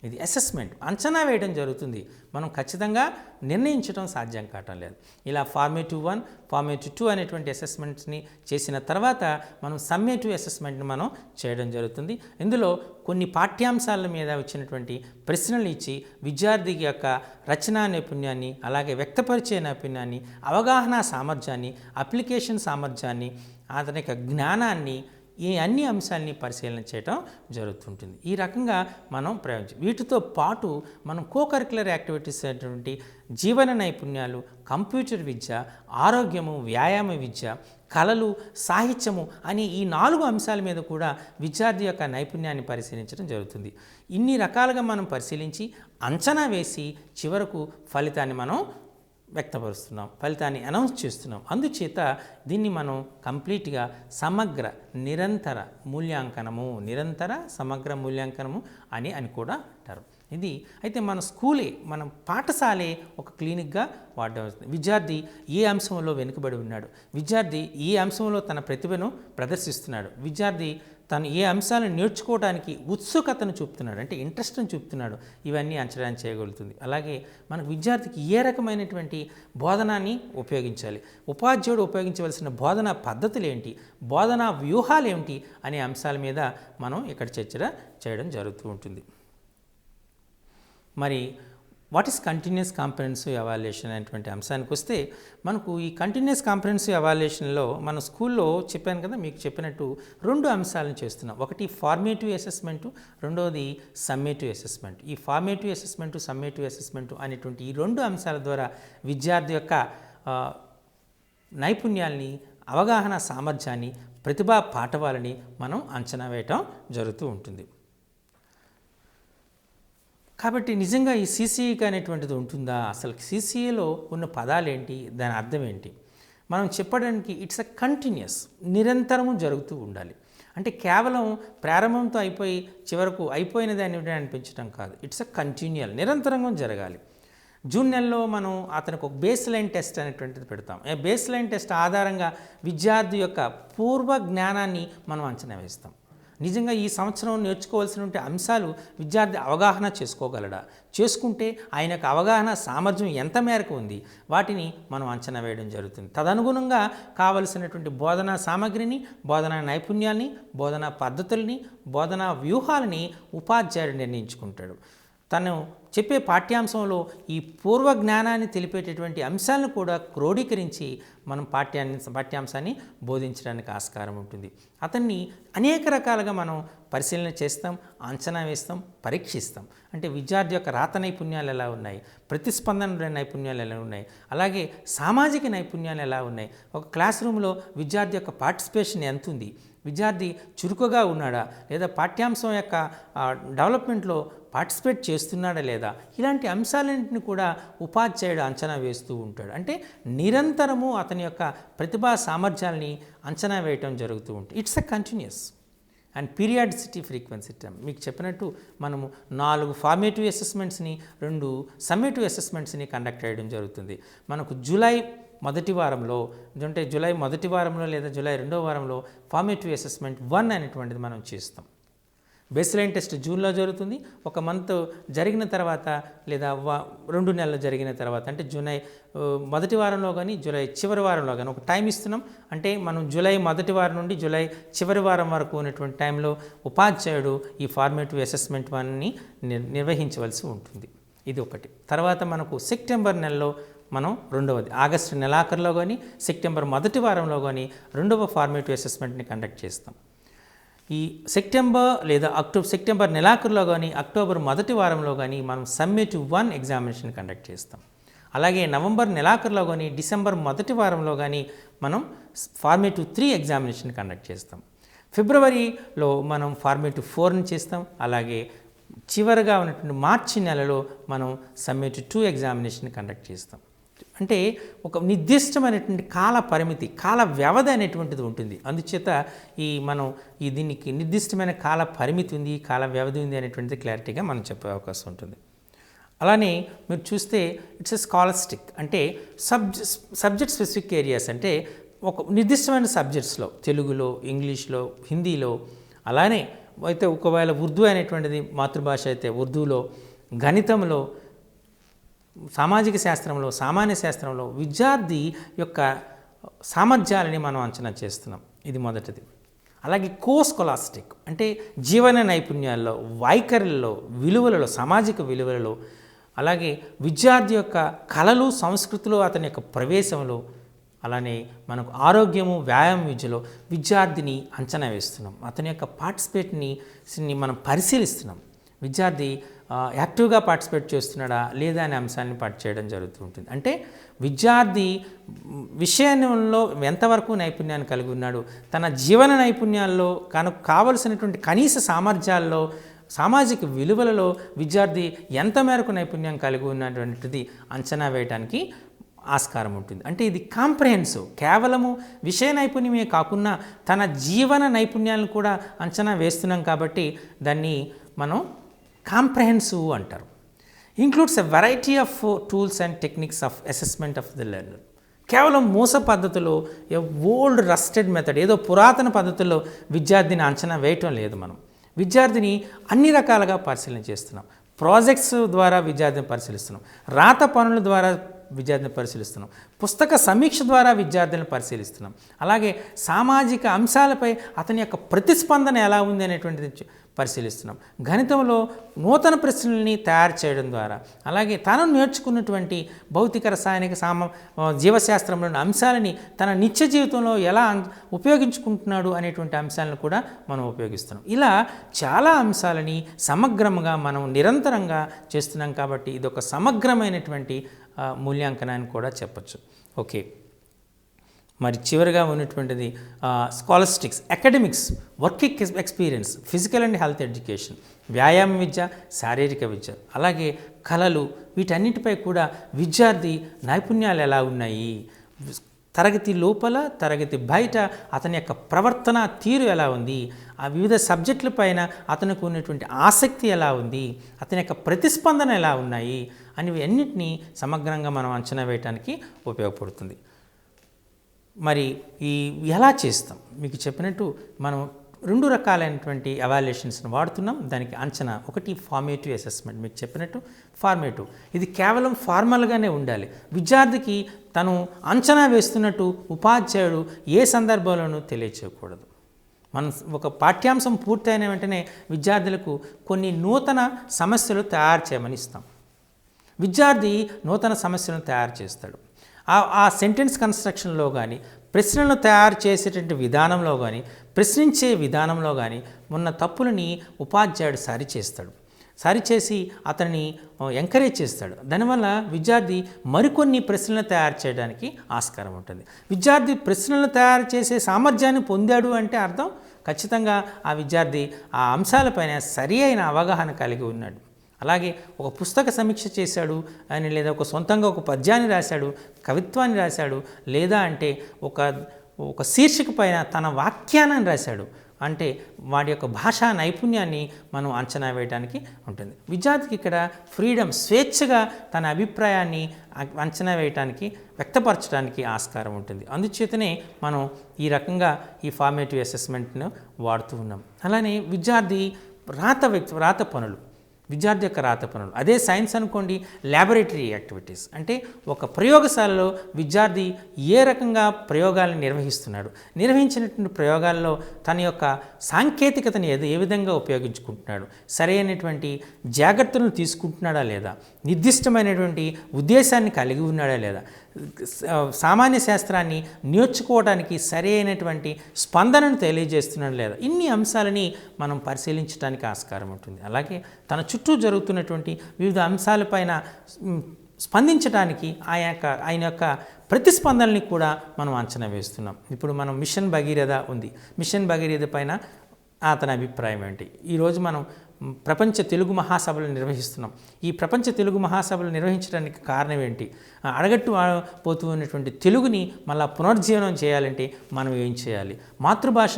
ఇది అసెస్మెంట్, అంచనా వేయడం జరుగుతుంది, మనం ఖచ్చితంగా నిర్ణయించడం సాధ్యం కావటం లేదు. ఇలా ఫార్మేటివ్ 1, ఫార్మేటివ్ 2 అనేటువంటి అసెస్మెంట్స్ని చేసిన తర్వాత మనం సమ్మేటివ్ అసెస్మెంట్ని మనం చేయడం జరుగుతుంది. ఇందులో కొన్ని పాఠ్యాంశాల మీద వచ్చినటువంటి ప్రశ్నలు ఇచ్చి విద్యార్థి యొక్క రచనా నైపుణ్యాన్ని, అలాగే వ్యక్తపరిచే నైపుణ్యాన్ని, అవగాహన సామర్థ్యాన్ని, అప్లికేషన్ సామర్థ్యాన్ని, అతని యొక్క జ్ఞానాన్ని, ఈ అన్ని అంశాలని పరిశీలన చేయడం జరుగుతుంటుంది. ఈ రకంగా మనం ప్రయోగించి వీటితో పాటు మనం కోకరిక్యులర్ యాక్టివిటీస్ అయినటువంటి జీవన నైపుణ్యాలు, కంప్యూటర్ విద్య, ఆరోగ్యము, వ్యాయామ విద్య, కళలు, సాహిత్యము అని ఈ 4 అంశాల మీద కూడా విద్యార్థి యొక్క నైపుణ్యాన్ని పరిశీలించడం జరుగుతుంది. ఇన్ని రకాలుగా మనం పరిశీలించి అంచనా వేసి చివరకు ఫలితాన్ని మనం వ్యక్తపరుస్తున్నాం, ఫలితాన్ని అనౌన్స్ చేస్తున్నాం. అందుచేత దీన్ని మనం కంప్లీట్గా సమగ్ర నిరంతర మూల్యాంకనము, నిరంతర సమగ్ర మూల్యాంకనము అని కూడా అంటారు. ఇది అయితే మన స్కూలే, మన పాఠశాలే ఒక క్లినిక్గా వాడడం. విద్యార్థి ఏ అంశంలో వెనుకబడి ఉన్నాడు, విద్యార్థి ఏ అంశంలో తన ప్రతిభను ప్రదర్శిస్తున్నాడు, విద్యార్థి తను ఏ అంశాలను నేర్చుకోవడానికి ఉత్సుకతను చూపుతున్నాడు, అంటే ఇంట్రెస్ట్ని చూపుతున్నాడు, ఇవన్నీ అంచనా చేయగలుగుతుంది. అలాగే మనకు విద్యార్థికి ఏ రకమైనటువంటి బోధనాన్ని ఉపయోగించాలి, ఉపాధ్యాయుడు ఉపయోగించవలసిన బోధనా పద్ధతులు ఏంటి, బోధనా వ్యూహాలు ఏమిటి అనే అంశాల మీద మనం ఇక్కడ చర్చ చేయడం జరుగుతూ ఉంటుంది. మరి what is continuous comprehensive evaluation అనేటువంటి అంశానికి వస్తే, మనకు ఈ కంటిన్యూస్ కాంప్రహెన్సివ్ ఎవాల్యుయేషన్లో మన స్కూల్లో చెప్పాను కదా, మీకు చెప్పినట్టు 2 అంశాలను చేస్తున్నాం. ఒకటి ఫార్మేటివ్ అసెస్మెంటు, రెండవది సమ్మేటివ్ అసెస్మెంట్. ఈ ఫార్మేటివ్ అసెస్మెంటు, సమ్మేటివ్ అసెస్మెంటు అనేటువంటి ఈ 2 అంశాల ద్వారా విద్యార్థి యొక్క నైపుణ్యాల్ని, అవగాహన సామర్థ్యాన్ని, ప్రతిభా పాఠవాలని మనం అంచనా వేయటం జరుగుతూ ఉంటుంది. కాబట్టి నిజంగా ఈ సీసీఈకి అనేటువంటిది ఉంటుందా, అసలు సీసీఏలో ఉన్న పదాలేంటి, దాని అర్థం ఏంటి మనం చెప్పడానికి, ఇట్స్ అ కంటిన్యూస్, నిరంతరము జరుగుతూ ఉండాలి. అంటే కేవలం ప్రారంభంతో అయిపోయి చివరకు అయిపోయినది అని అనిపించడం కాదు, ఇట్స్ అ కంటిన్యూయల్, నిరంతరంగా జరగాలి. జూన్ నెలలో మనం అతనికి ఒక బేస్ లైన్ టెస్ట్ అనేటువంటిది పెడతాం. బేస్ లైన్ టెస్ట్ ఆధారంగా విద్యార్థి యొక్క పూర్వ జ్ఞానాన్ని మనం అంచనా వేస్తాం. నిజంగా ఈ సంవత్సరం నేర్చుకోవాల్సినటువంటి అంశాలు విద్యార్థి అవగాహన చేసుకోగలడా, చేసుకుంటే ఆయన యొక్క అవగాహన సామర్థ్యం ఎంత మేరకు ఉంది, వాటిని మనం అంచనా వేయడం జరుగుతుంది. తదనుగుణంగా కావలసినటువంటి బోధనా సామగ్రిని, బోధనా నైపుణ్యాల్ని, బోధనా పద్ధతుల్ని, బోధనా వ్యూహాలని ఉపాధ్యాయుడు నిర్ణయించుకుంటాడు. తను చెప్పే పాఠ్యాంశంలో ఈ పూర్వ జ్ఞానాన్ని తెలిపేటటువంటి అంశాలను కూడా క్రోడీకరించి మనం పాఠ్యాంశాన్ని బోధించడానికి ఆస్కారం ఉంటుంది. అతన్ని అనేక రకాలుగా మనం పరిశీలన చేస్తాం, అంచనా వేస్తాం, పరీక్షిస్తాం. అంటే విద్యార్థి యొక్క రాత నైపుణ్యాలు ఎలా ఉన్నాయి, ప్రతిస్పందన నైపుణ్యాలు ఎలా ఉన్నాయి, అలాగే సామాజిక నైపుణ్యాలు ఎలా ఉన్నాయి, ఒక క్లాస్ రూమ్లో విద్యార్థి యొక్క పార్టిసిపేషన్ ఎంత ఉంది, విద్యార్థి చురుకుగా ఉన్నాడా, లేదా పాఠ్యాంశం యొక్క డెవలప్మెంట్లో పార్టిసిపేట్ చేస్తున్నాడా లేదా, ఇలాంటి అంశాలన్నింటినీ కూడా ఉపాధ్యాయుడు అంచనా వేస్తూ ఉంటాడు. అంటే నిరంతరము అతని యొక్క ప్రతిభా సామర్థ్యాలని అంచనా వేయటం జరుగుతూ ఉంటుంది. It's a continuous and periodicity frequency term. మీకు చెప్పినట్టు మనము 4 ఫార్మేటివ్ అసెస్మెంట్స్ని, 2 సమ్మేటివ్ అసెస్మెంట్స్ని కండక్ట్ చేయడం జరుగుతుంది. మనకు జూలై మొదటి వారంలో, అంటే జూలై మొదటి వారంలో లేదా జూలై 2వ వారంలో ఫార్మేటివ్ అసెస్మెంట్ 1 అనేటువంటిది మనం చేస్తాం. బేస్లైన్ టెస్ట్ జూన్లో జరుగుతుంది. ఒక మంత్ జరిగిన తర్వాత లేదా 2 నెలలు జరిగిన తర్వాత, అంటే జూలై మొదటి వారంలో కానీ జూలై చివరి వారంలో కానీ ఒక టైం ఇస్తున్నాం. అంటే మనం జూలై మొదటి వారం నుండి జూలై చివరి వారం వరకు ఉన్నటువంటి టైంలో ఉపాధ్యాయుడు ఈ ఫార్మేటివ్ అసెస్మెంట్ 1ని నిర్వహించవలసి ఉంటుంది. ఇది ఒకటి. తర్వాత మనకు సెప్టెంబర్ నెలలో మనం రెండవది ఆగస్టు నెలాఖరులో కానీ సెప్టెంబర్ మొదటి వారంలో కానీ రెండవ ఫార్మేటివ్ అసెస్మెంట్ని కండక్ట్ చేస్తాం. ఈ సెప్టెంబర్ నెలాఖరులో కానీ అక్టోబర్ మొదటి వారంలో కానీ మనం సమ్మేటివ్ 1 ఎగ్జామినేషన్ కండక్ట్ చేస్తాం. అలాగే నవంబర్ నెలాఖరులో కానీ డిసెంబర్ మొదటి వారంలో కానీ మనం ఫార్మేటివ్ 3 ఎగ్జామినేషన్ కండక్ట్ చేస్తాం. ఫిబ్రవరిలో మనం ఫార్మేటివ్ 4ని చేస్తాం. అలాగే చివరిగా ఉన్నటువంటి మార్చి నెలలో మనం సమ్మేటివ్ 2 ఎగ్జామినేషన్ కండక్ట్ చేస్తాం. అంటే ఒక నిర్దిష్టమైనటువంటి కాల పరిమితి, కాల వ్యవధి అనేటువంటిది ఉంటుంది. అందుచేత దీనికి నిర్దిష్టమైన కాల పరిమితి ఉంది, కాల వ్యవధి ఉంది అనేటువంటిది క్లారిటీగా మనం చెప్పే అవకాశం ఉంటుంది. అలానే మీరు చూస్తే ఇట్స్ ఎ స్కాలస్టిక్, అంటే సబ్జెక్ట్ స్పెసిఫిక్ ఏరియాస్, అంటే ఒక నిర్దిష్టమైన సబ్జెక్ట్స్లో తెలుగులో, ఇంగ్లీష్లో, హిందీలో, అలానే అయితే ఒకవేళ ఉర్దూ అనేటువంటిది మాతృభాష అయితే ఉర్దూలో, గణితంలో, సామాజిక శాస్త్రంలో, సామాన్య శాస్త్రంలో విద్యార్థి యొక్క సామర్థ్యాలని మనం అంచనా చేస్తున్నాం. ఇది మొదటిది. అలాగే కోస్కొలాస్టిక్, అంటే జీవన నైపుణ్యాల్లో, వైఖరుల్లో, విలువలలో, సామాజిక విలువలలో, అలాగే విద్యార్థి యొక్క కళలు, సంస్కృతిలో అతని యొక్క ప్రవేశంలో, అలానే మనకు ఆరోగ్యము, వ్యాయామం విద్యలో విద్యార్థిని అంచనా వేస్తున్నాం. అతని యొక్క పార్టిసిపేట్ని మనం పరిశీలిస్తున్నాం. విద్యార్థి యాక్టివ్గా పార్టిసిపేట్ చేస్తున్నాడా లేదా అనే అంశాన్ని చేయడం జరుగుతూ ఉంటుంది. అంటే విద్యార్థి విషయంలో ఎంతవరకు నైపుణ్యాన్ని కలిగి ఉన్నాడు, తన జీవన నైపుణ్యాల్లో కావలసినటువంటి కనీస సామర్థ్యాల్లో, సామాజిక విలువలలో విద్యార్థి ఎంత మేరకు నైపుణ్యం కలిగి ఉన్నటువంటిది అంచనా వేయడానికి ఆస్కారం ఉంటుంది. అంటే ఇది కాంప్రహెన్సివ్, కేవలము విషయ నైపుణ్యమే కాకుండా తన జీవన నైపుణ్యాలను కూడా అంచనా వేస్తున్నాం కాబట్టి దాన్ని మనం కాంప్రహెన్సివ్ అంటారు. Includes a variety of tools and techniques of assessment of the learner. కేవలం మోస పద్ధతిలో, ఓల్డ్ రస్టెడ్ మెథడ్, ఏదో పురాతన పద్ధతుల్లో విద్యార్థిని అంచనా వేయటం లేదు. మనం విద్యార్థిని అన్ని రకాలుగా పరిశీలన చేస్తున్నాం. ప్రాజెక్ట్స్ ద్వారా విద్యార్థిని పరిశీలిస్తున్నాం, రాత పనుల ద్వారా విద్యార్థిని పరిశీలిస్తున్నాం, పుస్తక సమీక్ష ద్వారా విద్యార్థులను పరిశీలిస్తున్నాం. అలాగే సామాజిక అంశాలపై అతని యొక్క ప్రతిస్పందన ఎలా ఉంది అనేటువంటిది పరిశీలిస్తున్నాం. గణితంలో నూతన ప్రశ్నల్ని తయారు చేయడం ద్వారా, అలాగే తను నేర్చుకున్నటువంటి భౌతిక, రసాయనిక, జీవశాస్త్రంలోని అంశాలని తన నిత్య జీవితంలో ఎలా ఉపయోగించుకుంటున్నాడు అనేటువంటి అంశాలను కూడా మనం ఉపయోగిస్తున్నాం. ఇలా చాలా అంశాలని సమగ్రంగా మనం నిరంతరంగా చేస్తున్నాం కాబట్టి ఇది ఒక సమగ్రమైనటువంటి మూల్యాంకనాన్ని కూడా చెప్పచ్చు. ఓకే, మరి చివరిగా ఉన్నటువంటిది scholastics, academics, working experience, physical and health education, వ్యాయామ విద్య, శారీరక విద్య, అలాగే కళలు, వీటన్నిటిపై కూడా విద్యార్థి నైపుణ్యాలు ఎలా ఉన్నాయి, తరగతి లోపల, తరగతి బయట అతని యొక్క ప్రవర్తన తీరు ఎలా ఉంది, ఆ వివిధ సబ్జెక్టుల పైన అతనికి ఉన్నటువంటి ఆసక్తి ఎలా ఉంది, అతని యొక్క ప్రతిస్పందన ఎలా ఉన్నాయి అనేవి అన్నింటినీ సమగ్రంగా మనం అంచనా వేయడానికి ఉపయోగపడుతుంది. మరి ఎలా చేస్తాం? మీకు చెప్పినట్టు మనం 2 రకాలైనటువంటి ఎవాల్యుయేషన్స్ని వాడుతున్నాం. దానికి అంచనా, ఒకటి ఫార్మేటివ్ అసెస్మెంట్, మీకు చెప్పినట్టు ఫార్మేటివ్, ఇది కేవలం ఫార్మల్గానే ఉండాలి. విద్యార్థికి తను అంచనా వేస్తున్నట్టు ఉపాధ్యాయుడు ఏ సందర్భంలోనూ తెలియచేయకూడదు. మనం ఒక పాఠ్యాంశం పూర్తయిన వెంటనే విద్యార్థులకు కొన్ని నూతన సమస్యలు తయారు చేయమని ఇస్తాం. విద్యార్థి నూతన సమస్యలను తయారు చేస్తాడు. ఆ సెంటెన్స్ కన్స్ట్రక్షన్లో కానీ, ప్రశ్నలను తయారు చేసేటువంటి విధానంలో కానీ, ప్రశ్నించే విధానంలో కానీ ఉన్న తప్పులని ఉపాధ్యాయుడు సరిచేసి అతన్ని ఎంకరేజ్ చేస్తాడు. దానివల్ల విద్యార్థి మరికొన్ని ప్రశ్నలను తయారు చేయడానికి ఆస్కారం ఉంటుంది. విద్యార్థి ప్రశ్నలను తయారు చేసే సామర్థ్యాన్ని పొందాడు అంటే అర్థం ఖచ్చితంగా ఆ విద్యార్థి ఆ అంశాలపైన సరి అయిన అవగాహన కలిగి ఉన్నాడు. అలాగే ఒక పుస్తక సమీక్ష చేశాడు అని, లేదా ఒక సొంతంగా ఒక పద్యాన్ని రాశాడు, కవిత్వాన్ని రాశాడు, లేదా అంటే ఒక శీర్షిక పైన తన వాక్యాన్ని రాశాడు అంటే వాడి యొక్క భాషా నైపుణ్యాన్ని మనం అంచనా వేయడానికి ఉంటుంది. విద్యార్థికి ఇక్కడ ఫ్రీడమ్, స్వేచ్ఛగా తన అభిప్రాయాన్ని అంచనా వేయడానికి, వ్యక్తపరచడానికి ఆస్కారం ఉంటుంది. అందుచేతనే మనం ఈ రకంగా ఈ ఫార్మేటివ్ అసెస్మెంట్ను వాడుతూ ఉన్నాం. అలానే విద్యార్థి రాత పనులు, విద్యార్థి యొక్క రాత పనులు. అదే సైన్స్ అనుకోండి, ల్యాబొరేటరీ యాక్టివిటీస్ అంటే ఒక ప్రయోగశాలలో విద్యార్థి ఏ రకంగా ప్రయోగాలను నిర్వహిస్తున్నాడు, నిర్వహించినటువంటి ప్రయోగాల్లో తన యొక్క సాంకేతికతని ఏ విధంగా ఉపయోగించుకుంటున్నాడు, సరైనటువంటి జాగ్రత్తలను తీసుకుంటున్నాడా లేదా, నిర్దిష్టమైనటువంటి ఉద్దేశాన్ని కలిగి ఉన్నాడా లేదా, సామాన్య శాస్త్రాన్ని నేర్చుకోవడానికి సరైనటువంటి స్పందనను తెలియజేస్తున్నాడు లేదా, ఇన్ని అంశాలని మనం పరిశీలించడానికి ఆస్కారం ఉంటుంది. అలాగే తన చుట్టూ జరుగుతున్నటువంటి వివిధ అంశాలపైన స్పందించడానికి ఆయన యొక్క ప్రతిస్పందనని కూడా మనం అంచనా వేస్తున్నాం. ఇప్పుడు మనం మిషన్ భగీరథ ఉంది. మిషన్ భగీరథ పైన అతని అభిప్రాయం ఏంటి? ఈరోజు మనం ప్రపంచ తెలుగు మహాసభలు నిర్వహిస్తున్నాం. ఈ ప్రపంచ తెలుగు మహాసభలు నిర్వహించడానికి కారణం ఏంటి? అడగట్టు పోతూ ఉన్నటువంటి తెలుగుని మళ్ళీ పునర్జీవనం చేయాలంటే మనం ఏం చేయాలి? మాతృభాష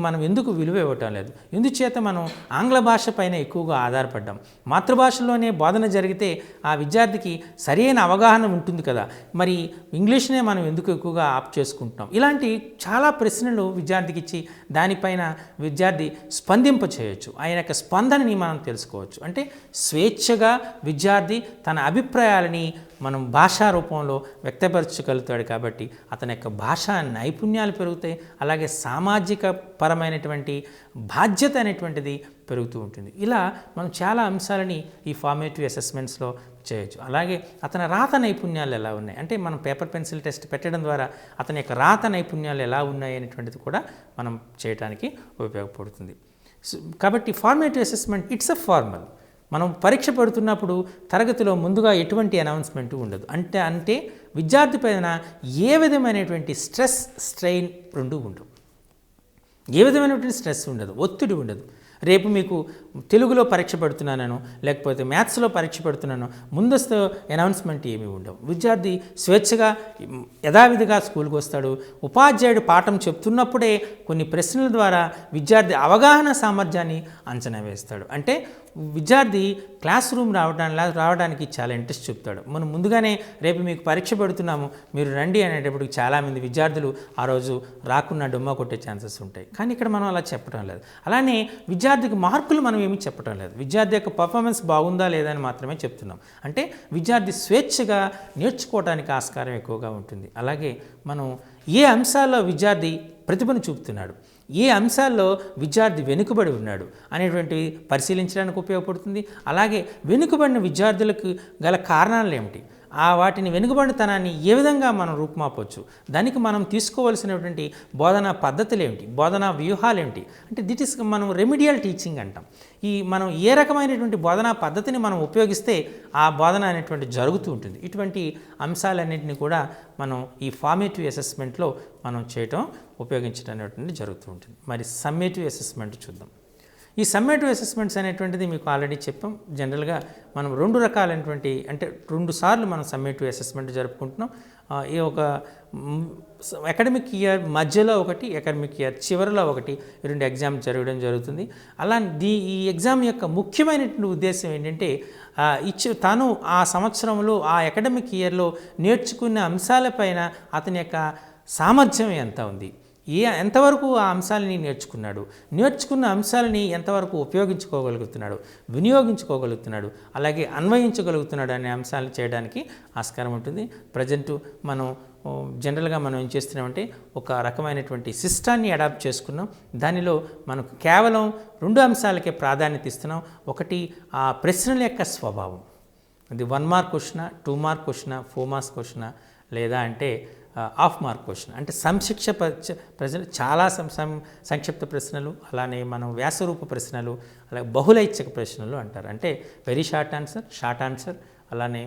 మనం ఎందుకు విలువ ఇవ్వటం లేదు? ఎందుచేత మనం ఆంగ్ల భాష పైన ఎక్కువగా ఆధారపడ్డాం. మాతృభాషలోనే బోధన జరిగితే ఆ విద్యార్థికి సరైన అవగాహన ఉంటుంది కదా, మరి ఇంగ్లీష్నే మనం ఎందుకు ఎక్కువగా ఆప్ చేసుకుంటున్నాం? ఇలాంటి చాలా ప్రశ్నలు విద్యార్థికి ఇచ్చి దానిపైన విద్యార్థి స్పందింప చేయొచ్చు. ఆయన యొక్క స్పందనని మనం తెలుసుకోవచ్చు. అంటే స్వేచ్ఛగా విద్యార్థి తన అభిప్రాయాలని మనం భాషా రూపంలో వ్యక్తపరచగలుగుతాడు. కాబట్టి అతని యొక్క భాషా నైపుణ్యాలు పెరుగుతాయి. అలాగే సామాజిక పరమైనటువంటి బాధ్యత అనేటువంటిది పెరుగుతూ ఉంటుంది. ఇలా మనం చాలా అంశాలని ఈ ఫార్మేటివ్ అసెస్మెంట్స్లో చేయొచ్చు. అలాగే అతని రాత నైపుణ్యాలు ఎలా ఉన్నాయి అంటే మనం పేపర్ పెన్సిల్ టెస్ట్ పెట్టడం ద్వారా అతని యొక్క రాత నైపుణ్యాలు ఎలా ఉన్నాయి అనేటువంటిది కూడా మనం చేయడానికి ఉపయోగపడుతుంది. కాబట్టి formative assessment it's a formal. మనం పరీక్ష పెడుతున్నప్పుడు తరగతిలో ముందుగా ఎటువంటి అనౌన్స్మెంట్ ఉండదు. అంటే విద్యార్థి పైన ఏ విధమైనటువంటి స్ట్రెస్ స్ట్రెయిన్ రెండు ఉండవు. ఏ విధమైనటువంటి స్ట్రెస్ ఉండదు, ఒత్తిడి ఉండదు. రేపు మీకు తెలుగులో పరీక్ష పెడుతున్నాను లేకపోతే మ్యాథ్స్లో పరీక్ష పెడుతున్నాను ముందస్తు అనౌన్స్మెంట్ ఏమీ ఉండవు. విద్యార్థి స్వేచ్ఛగా యథావిధిగా స్కూల్కి వస్తాడు. ఉపాధ్యాయుడు పాఠం చెప్తున్నప్పుడే కొన్ని ప్రశ్నల ద్వారా విద్యార్థి అవగాహన సామర్థ్యాన్ని అంచనా వేస్తాడు. అంటే విద్యార్థి క్లాస్ రూమ్ రావడానికి చాలా ఇంట్రెస్ట్ చూపుతాడు. మనం ముందుగానే రేపు మీకు పరీక్ష పెడుతున్నాము మీరు రండి అనేటప్పటికి చాలామంది విద్యార్థులు ఆ రోజు రాకుండా డొమ్మ కొట్టే ఛాన్సెస్ ఉంటాయి. కానీ ఇక్కడ మనం అలా చెప్పడం లేదు. అలానే విద్యార్థికి మార్కులు మనం ఏమీ చెప్పడం లేదు. విద్యార్థి యొక్క పర్ఫార్మెన్స్ బాగుందా లేదా అని మాత్రమే చెప్తున్నాం. అంటే విద్యార్థి స్వేచ్ఛగా నేర్చుకోవడానికి ఆస్కారం ఎక్కువగా ఉంటుంది. అలాగే మనం ఏ అంశాల్లో విద్యార్థి ప్రతిభను చూపుతున్నాడు, ఏ అంశాల్లో విద్యార్థి వెనుకబడి ఉన్నాడు అనేటువంటివి పరిశీలించడానికి ఉపయోగపడుతుంది. అలాగే వెనుకబడిన విద్యార్థులకు గల కారణాలు ఏమిటి, వాటిని వెనుకబడితనాన్ని ఏ విధంగా మనం రూపుమాపవచ్చు, దానికి మనం తీసుకోవాల్సినటువంటి బోధనా పద్ధతులు ఏమిటి, బోధనా వ్యూహాలు ఏమిటి, అంటే దిట్ ఈస్ మనం రెమిడియల్ టీచింగ్ అంటాం. మనం ఏ రకమైనటువంటి బోధనా పద్ధతిని మనం ఉపయోగిస్తే ఆ బోధన అనేటువంటి జరుగుతూ ఉంటుంది. ఇటువంటి అంశాలన్నింటినీ కూడా మనం ఈ ఫార్మేటివ్ అసెస్మెంట్లో మనం చేయటం ఉపయోగించడం అనేటువంటి జరుగుతూ ఉంటుంది. మరి సమ్మేటివ్ అసెస్మెంట్ చూద్దాం. ఈ సమ్మేటివ్ అసెస్మెంట్స్ అనేటువంటిది మీకు ఆల్రెడీ చెప్పాం. జనరల్గా మనం రెండు రకాలైనటువంటి అంటే 2 సార్లు మనం సమ్మేటివ్ అసెస్మెంట్ జరుపుకుంటున్నాం. ఈ ఒక అకాడమిక్ ఇయర్ మధ్యలో ఒకటి, అకాడమిక్ ఇయర్ చివరిలో ఒకటి, 2 ఎగ్జామ్ జరగడం జరుగుతుంది. అలా ఈ ఎగ్జామ్ యొక్క ముఖ్యమైనటువంటి ఉద్దేశం ఏంటంటే తాను ఆ సంవత్సరంలో ఆ అకాడమిక్ ఇయర్లో నేర్చుకున్న అంశాలపైన అతని యొక్క సామర్థ్యం ఎంత ఉంది, ఎంతవరకు ఆ అంశాలని నేర్చుకున్నాడు, నేర్చుకున్న అంశాలని ఎంతవరకు ఉపయోగించుకోగలుగుతున్నాడు, వినియోగించుకోగలుగుతున్నాడు, అలాగే అన్వయించగలుగుతున్నాడు అనే అంశాలను చేయడానికి ఆస్కారం ఉంటుంది. ప్రజెంటు మనం జనరల్గా మనం ఏం చేస్తున్నామంటే ఒక రకమైనటువంటి సిస్టాన్ని అడాప్ట్ చేసుకున్నాం. దానిలో మనకు కేవలం 2 అంశాలకే ప్రాధాన్యత ఇస్తున్నాం. ఒకటి ఆ ప్రశ్నల యొక్క స్వభావం, అది 1 mark question, 2 mark question, 4 marks question, లేదా అంటే హాఫ్ మార్క్ క్వశ్చన్. అంటే సంక్షిప్త ప్రశ్నలు, చాలా సంక్షిప్త ప్రశ్నలు, అలానే మనం వ్యాసరూప ప్రశ్నలు, అలాగే బహుళైచ్ఛిక ప్రశ్నలు అంటారు. అంటే వెరీ షార్ట్ ఆన్సర్, అలానే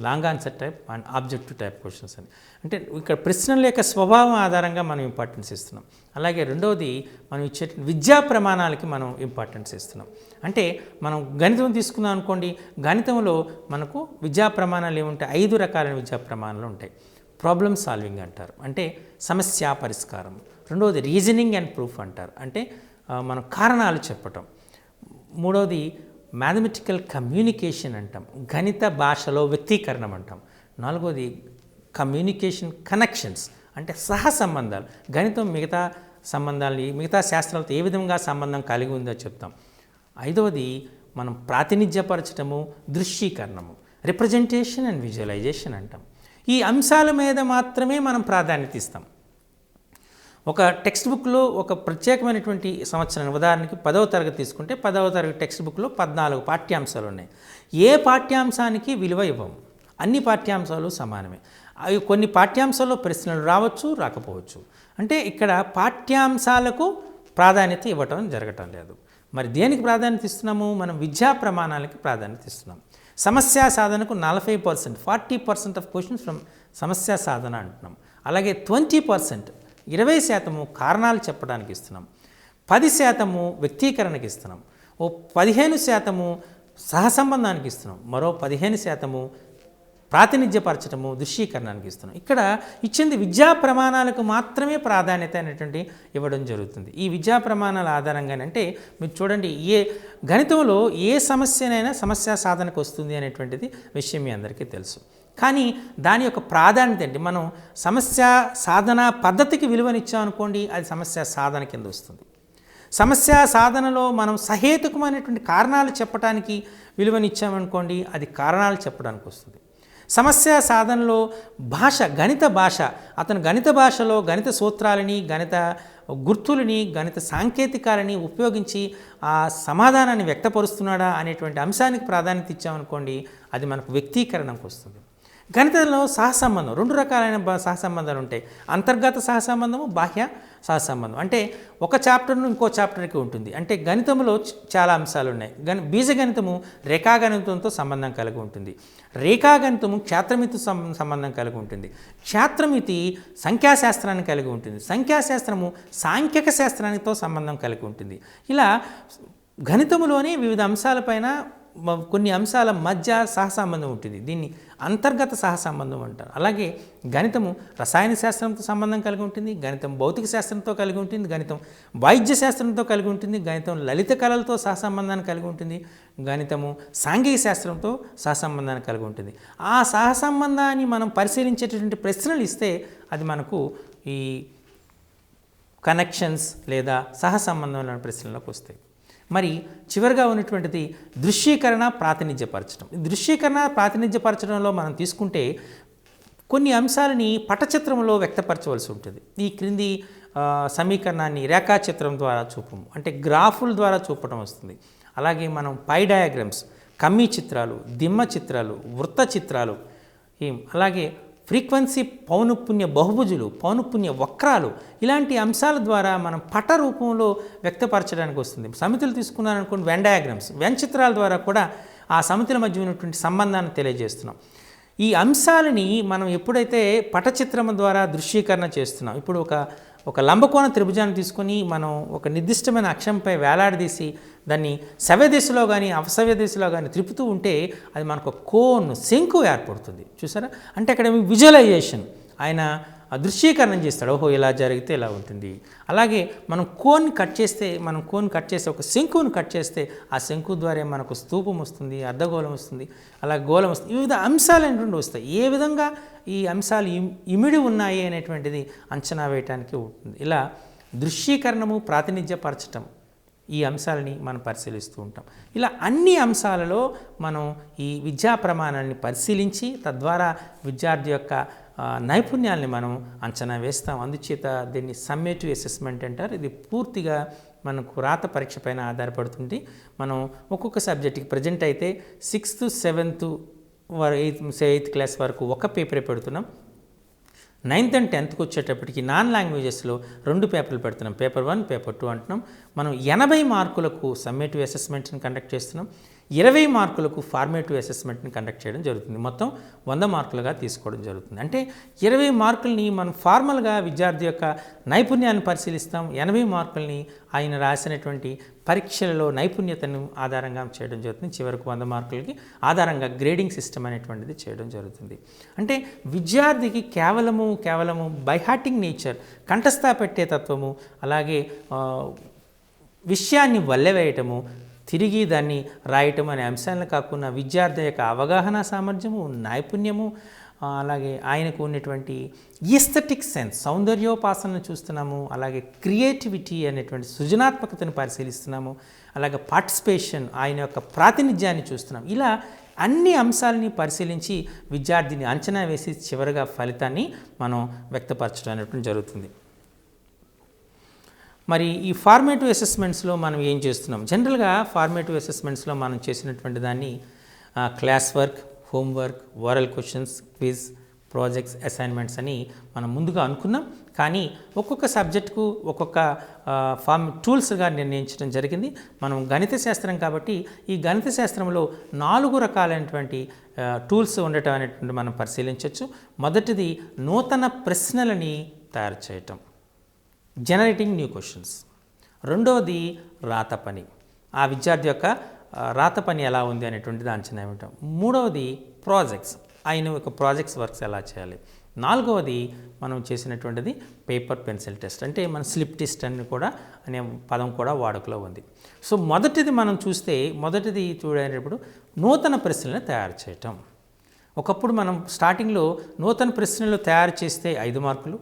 long answer type and objective type questions అని. అంటే ఇక్కడ ప్రశ్నల యొక్క స్వభావం ఆధారంగా మనం ఇంపార్టెన్స్ ఇస్తున్నాం. అలాగే రెండవది మనం ఇచ్చే విద్యా ప్రమాణాలకి మనం ఇంపార్టెన్స్ ఇస్తున్నాం. అంటే మనం గణితం తీసుకున్నాం అనుకోండి, గణితంలో మనకు విద్యా ప్రమాణాలు ఏముంటాయి, 5 రకాలైన విద్యా ప్రమాణాలు ఉంటాయి. ప్రాబ్లమ్ సాల్వింగ్ అంటారు, అంటే సమస్య పరిష్కారం. రెండవది రీజనింగ్ అండ్ ప్రూఫ్ అంటారు, అంటే మనం కారణాలు చెప్పటం. మూడవది మ్యాథమెటికల్ కమ్యూనికేషన్ అంటాం, గణిత భాషలో వ్యక్తీకరణం అంటాం. నాలుగవది కమ్యూనికేషన్ కనెక్షన్స్, అంటే సహసంబంధాలు. గణితం మిగతా శాస్త్రాలతో ఏ విధంగా సంబంధం కలిగి ఉందో చెప్తాం. ఐదవది మనం ప్రాతినిధ్యపరచటము, దృశ్యీకరణము, రిప్రజెంటేషన్ అండ్ విజువలైజేషన్ అంటాం. ఈ అంశాల మీద మాత్రమే మనం ప్రాధాన్యత ఇస్తాం. ఒక టెక్స్ట్ బుక్లో ఒక ప్రత్యేకమైనటువంటి సంవత్సరాన్ని, ఉదాహరణకి 10వ తరగతి తీసుకుంటే 10వ తరగతి టెక్స్ట్ బుక్లో 14 పాఠ్యాంశాలు ఉన్నాయి. ఏ పాఠ్యాంశానికి విలువ ఇవ్వము, అన్ని పాఠ్యాంశాలు సమానమే. అవి కొన్ని పాఠ్యాంశాల్లో ప్రశ్నలు రావచ్చు, రాకపోవచ్చు. అంటే ఇక్కడ పాఠ్యాంశాలకు ప్రాధాన్యత ఇవ్వటం జరగటం లేదు. మరి దేనికి ప్రాధాన్యత ఇస్తున్నాము? మనం విద్యా ప్రమాణాలకి ప్రాధాన్యత ఇస్తున్నాం. సమస్యా సాధనకు 40%, 40% ఆఫ్ క్వశ్చన్స్ ఫ్రమ్ సమస్యా సాధన అంటున్నాం. అలాగే 20%, 20% కారణాలు చెప్పడానికి ఇస్తున్నాం. 10% వ్యక్తీకరణకి ఇస్తున్నాం. ఓ 15% సహసంబంధానికి ఇస్తున్నాం. మరో 15% ప్రాతినిధ్యపరచటము, దృశ్యీకరణానికి ఇస్తున్నాం. ఇక్కడ ఇచ్చింది విద్యా ప్రమాణాలకు మాత్రమే ప్రాధాన్యత అనేటువంటి ఇవ్వడం జరుగుతుంది. ఈ విద్యా ప్రమాణాల ఆధారంగానే, అంటే మీరు చూడండి, గణితంలో ఏ సమస్యనైనా సమస్యా సాధనకు వస్తుంది అనేటువంటిది విషయం మీ అందరికీ తెలుసు. కానీ దాని యొక్క ప్రాధాన్యత ఏంటి? మనం సమస్యా సాధన పద్ధతికి విలువనిచ్చామనుకోండి, అది సమస్యా సాధన కింద వస్తుంది. సమస్యా సాధనలో మనం సహేతుకమైనటువంటి కారణాలు చెప్పడానికి విలువనిచ్చామనుకోండి, అది కారణాలు చెప్పడానికి వస్తుంది. సమస్యా సాధనలో భాష, గణిత భాష, అతను గణిత భాషలో గణిత సూత్రాలని, గణిత గుర్తులని, గణిత సాంకేతికాలని ఉపయోగించి ఆ సమాధానాన్ని వ్యక్తపరుస్తున్నాడా అనేటువంటి అంశానికి ప్రాధాన్యత ఇచ్చామనుకోండి, అది మనకు వ్యక్తీకరణకు వస్తుంది. గణితంలో సహసంబంధం, 2 రకాలైన సహసంబంధాలు ఉంటాయి. అంతర్గత సహసంబంధము, బాహ్య సహసంబంధం. అంటే ఒక చాప్టర్ను ఇంకో చాప్టర్కి ఉంటుంది. అంటే గణితంలో చాలా అంశాలు ఉన్నాయి. బీజగణితము రేఖాగణితంతో సంబంధం కలిగి ఉంటుంది. రేఖాగణితము క్షేత్రమితి సంబంధం కలిగి ఉంటుంది. క్షేత్రమితి సంఖ్యాశాస్త్రాన్ని కలిగి ఉంటుంది. సంఖ్యాశాస్త్రము సాంఖ్యక శాస్త్రానితో సంబంధం కలిగి ఉంటుంది. ఇలా గణితములోనే వివిధ అంశాలపైన కొన్ని అంశాల మధ్య సహసంబంధం ఉంటుంది. దీన్ని అంతర్గత సహసంబంధం అంటారు. అలాగే గణితము రసాయన శాస్త్రంతో సంబంధం కలిగి ఉంటుంది, గణితం భౌతిక శాస్త్రంతో కలిగి ఉంటుంది, గణితం వైద్య శాస్త్రంతో కలిగి ఉంటుంది, గణితం లలిత కళలతో సహసంబంధాన్ని కలిగి ఉంటుంది, గణితము సాంఘిక శాస్త్రంతో సహసంబంధాన్ని కలిగి ఉంటుంది. ఆ సహసంబంధాన్ని మనం పరిశీలించేటటువంటి ప్రశ్నలు ఇస్తే అది మనకు ఈ కనెక్షన్స్ లేదా సహసంబంధంలోని ప్రశ్నలకు వస్తాయి. మరి చివరిగా ఉన్నటువంటిది దృశ్యీకరణ, ప్రాతినిధ్యపరచడం. దృశ్యీకరణ, ప్రాతినిధ్యపరచడంలో మనం తీసుకుంటే కొన్ని అంశాలని పటచిత్రంలో వ్యక్తపరచవలసి ఉంటుంది. ఈ క్రింది సమీకరణాన్ని రేఖాచిత్రం ద్వారా చూపము, అంటే గ్రాఫుల ద్వారా చూపడం వస్తుంది. అలాగే మనం పై డయాగ్రామ్స్, కమ్మీ చిత్రాలు, దిమ్మ చిత్రాలు, వృత్త చిత్రాలు, అలాగే ఫ్రీక్వెన్సీ పౌనఃపున్య బహుభుజులు, పౌనఃపున్య వక్రాలు, ఇలాంటి అంశాల ద్వారా మనం పట రూపంలో వ్యక్తపరచడానికి వస్తుంది. సమితులు తీసుకున్నారనుకోండి, వెన్ డయాగ్రామ్స్, వెన్ చిత్రాల ద్వారా కూడా ఆ సమితుల మధ్య ఉన్నటువంటి సంబంధాన్ని తెలియజేస్తున్నాం. ఈ అంశాలని మనం ఎప్పుడైతే పటచిత్రం ద్వారా దృశ్యీకరణ చేస్తున్నాం, ఇప్పుడు ఒక లంబకోణ త్రిభుజాన్ని తీసుకొని మనం ఒక నిర్దిష్టమైన అక్షంపై వేలాడదీసి దాన్ని సవ్య దిశలో కానీ అవసవ్య దిశలో కానీ త్రిపుతూ ఉంటే అది మనకు కోన్, శంకు ఏర్పడుతుంది. చూసారా? అంటే అక్కడ విజువలైజేషన్, ఆయన దృశ్యీకరణం చేస్తాడు. ఓహో, ఇలా జరిగితే ఇలా ఉంటుంది. అలాగే మనం కోన్ కట్ చేస్తే ఒక శంకును కట్ చేస్తే ఆ శంకు ద్వారా మనకు స్తూపం వస్తుంది, అర్ధగోళం వస్తుంది, అలా గోళం వస్తుంది. వివిధ అంశాలు అనేటువంటి వస్తాయి. ఏ విధంగా ఈ అంశాలు ఇమిడి ఉన్నాయి అనేటువంటిది అంచనా వేయటానికి ఉంటుంది. ఇలా దృశ్యీకరణము, ప్రాతినిధ్యపరచటం, ఈ అంశాలని మనం పరిశీలిస్తూ ఉంటాం. ఇలా అన్ని అంశాలలో మనం ఈ విద్యా ప్రమాణాన్ని పరిశీలించి తద్వారా విద్యార్థి యొక్క నైపుణ్యాలని మనం అంచనా వేస్తాం. అందుచేత దీన్ని సమ్మేటివ్ అసెస్మెంట్ అంటారు. ఇది పూర్తిగా మనకు రాత పరీక్ష పైన ఆధారపడుతుంది. మనం ఒక్కొక్క సబ్జెక్ట్కి ప్రజెంట్ అయితే 6th, 7th, 8th క్లాస్ వరకు ఒక పేపరే పెడుతున్నాం. 9th and 10th వచ్చేటప్పటికి నాన్ లాంగ్వేజెస్లో 2 పేపర్లు పెడుతున్నాం. పేపర్ 1, పేపర్ 2 అంటున్నాం. మనం 80 మార్కులకు సమ్మేటివ్ అసెస్మెంట్ని కండక్ట్ చేస్తున్నాం. 20 మార్కులకు ఫార్మేటివ్ అసెస్మెంట్ని కండక్ట్ చేయడం జరుగుతుంది. మొత్తం 100 మార్కులుగా తీసుకోవడం జరుగుతుంది. అంటే 20 మార్కుల్ని మనం ఫార్మల్గా విద్యార్థి యొక్క నైపుణ్యాన్ని పరిశీలిస్తాం. 80 మార్కుల్ని ఆయన రాసినటువంటి పరీక్షలలో నైపుణ్యతను ఆధారంగా చేయడం జరుగుతుంది. చివరకు 100 మార్కులకి ఆధారంగా గ్రేడింగ్ సిస్టమ్ అనేటువంటిది చేయడం జరుగుతుంది. అంటే విద్యార్థికి కేవలము బైహార్టింగ్ నేచర్, కంఠస్థ పెట్టే తత్వము, అలాగే విషయాన్ని వల్లెవేయటము, తిరిగి దాన్ని రాయటం అనే అంశాలను కాకుండా విద్యార్థి యొక్క అవగాహన సామర్థ్యము, నైపుణ్యము, అలాగే ఆయనకు ఉన్నటువంటి ఈస్థెటిక్ సెన్స్, సౌందర్యోపాసనను చూస్తున్నాము, అలాగే క్రియేటివిటీ అనేటువంటి సృజనాత్మకతను పరిశీలిస్తున్నాము, అలాగే పార్టిసిపేషన్, ఆయన యొక్క ప్రాతినిధ్యాన్ని చూస్తున్నాం. ఇలా అన్ని అంశాలని పరిశీలించి విద్యార్థిని అంచనా వేసి చివరిగా ఫలితాన్ని మనం వ్యక్తపరచడం అనేటువంటి జరుగుతుంది. మరి ఈ ఫార్మేటివ్ అసెస్మెంట్స్లో మనం ఏం చేస్తున్నాం? జనరల్గా ఫార్మేటివ్ అసెస్మెంట్స్లో మనం చేసినటువంటి దాన్ని class work, homework, oral questions, quiz, projects, assignments అని మనం ముందుగా అనుకున్నాం. కానీ ఒక్కొక్క సబ్జెక్టుకు ఒక్కొక్క టూల్స్గా నిర్ణయించడం జరిగింది. మనం గణిత శాస్త్రం కాబట్టి ఈ గణిత శాస్త్రంలో 4 రకాలైనటువంటి టూల్స్ ఉండటం అనేటువంటి మనం పరిశీలించవచ్చు. మొదటిది నూతన ప్రశ్నలని తయారు చేయటం, జనరేటింగ్ న్యూ క్వశ్చన్స్. రెండవది రాత పని, ఆ విద్యార్థి యొక్క రాత పని ఎలా ఉంది అనేటువంటిది అంచనా వేయటం. మూడవది ప్రాజెక్ట్స్, ఆయన యొక్క ప్రాజెక్ట్స్ వర్క్స్ ఎలా చేయాలి. నాలుగవది మనం చేసినటువంటిది పేపర్ పెన్సిల్ టెస్ట్, అంటే మన స్లిప్ టెస్ట్ అని కూడా అనే పదం కూడా వాడుకలో ఉంది. సో మొదటిది మనం చూస్తే, మొదటిది చూడేటప్పుడు నూతన ప్రశ్నలను తయారు చేయటం. ఒకప్పుడు మనం స్టార్టింగ్లో నూతన ప్రశ్నలు తయారు చేస్తే 5 మార్కులు,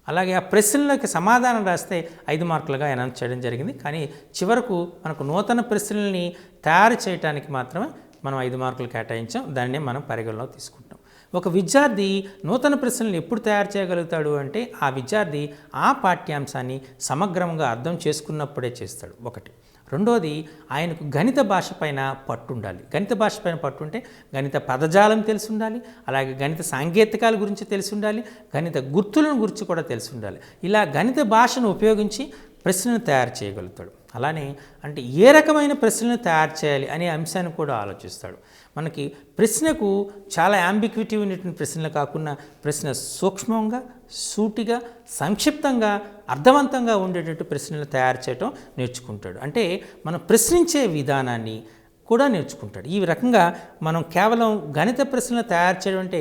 అలాగే ఆ ప్రశ్నలకి సమాధానం రాస్తే 5 మార్కులుగా అనౌన్స్ చేయడం జరిగింది. కానీ చివరకు మనకు నూతన ప్రశ్నల్ని తయారు చేయడానికి మాత్రమే మనం 5 మార్కులు కేటాయించాం. దాన్నే మనం పరిగణలోకి తీసుకుంటాం. ఒక విద్యార్థి నూతన ప్రశ్నలను ఎప్పుడు తయారు చేయగలుగుతాడు అంటే ఆ విద్యార్థి ఆ పాఠ్యాంశాన్ని సమగ్రంగా అర్థం చేసుకున్నప్పుడే చేస్తాడు, ఒకటి. రెండోది, ఆయనకు గణిత భాష పైన పట్టు ఉండాలి. గణిత భాష పైన పట్టు ఉంటే గణిత పదజాలం తెలిసి ఉండాలి, అలాగే గణిత సాంకేతికాల గురించి తెలిసి ఉండాలి, గణిత గుర్తులను గురించి కూడా తెలిసి ఉండాలి. ఇలా గణిత భాషను ఉపయోగించి ప్రశ్నను తయారు చేయగలుగుతాడు. అలానే అంటే ఏ రకమైన ప్రశ్నలను తయారు చేయాలి అనే అంశాన్ని కూడా ఆలోచిస్తాడు. మనకి ప్రశ్నకు చాలా యాంబిక్విటీ ఉన్నటువంటి ప్రశ్నలు కాకుండా ప్రశ్న సూక్ష్మంగా, సూటిగా, సంక్షిప్తంగా, అర్థవంతంగా ఉండేటట్టు ప్రశ్నలు తయారు చేయడం నేర్చుకుంటాడు. అంటే మనం ప్రశ్నించే విధానాన్ని కూడా నేర్చుకుంటాడు. ఈ రకంగా మనం కేవలం గణిత ప్రశ్నలు తయారు చేయడం అంటే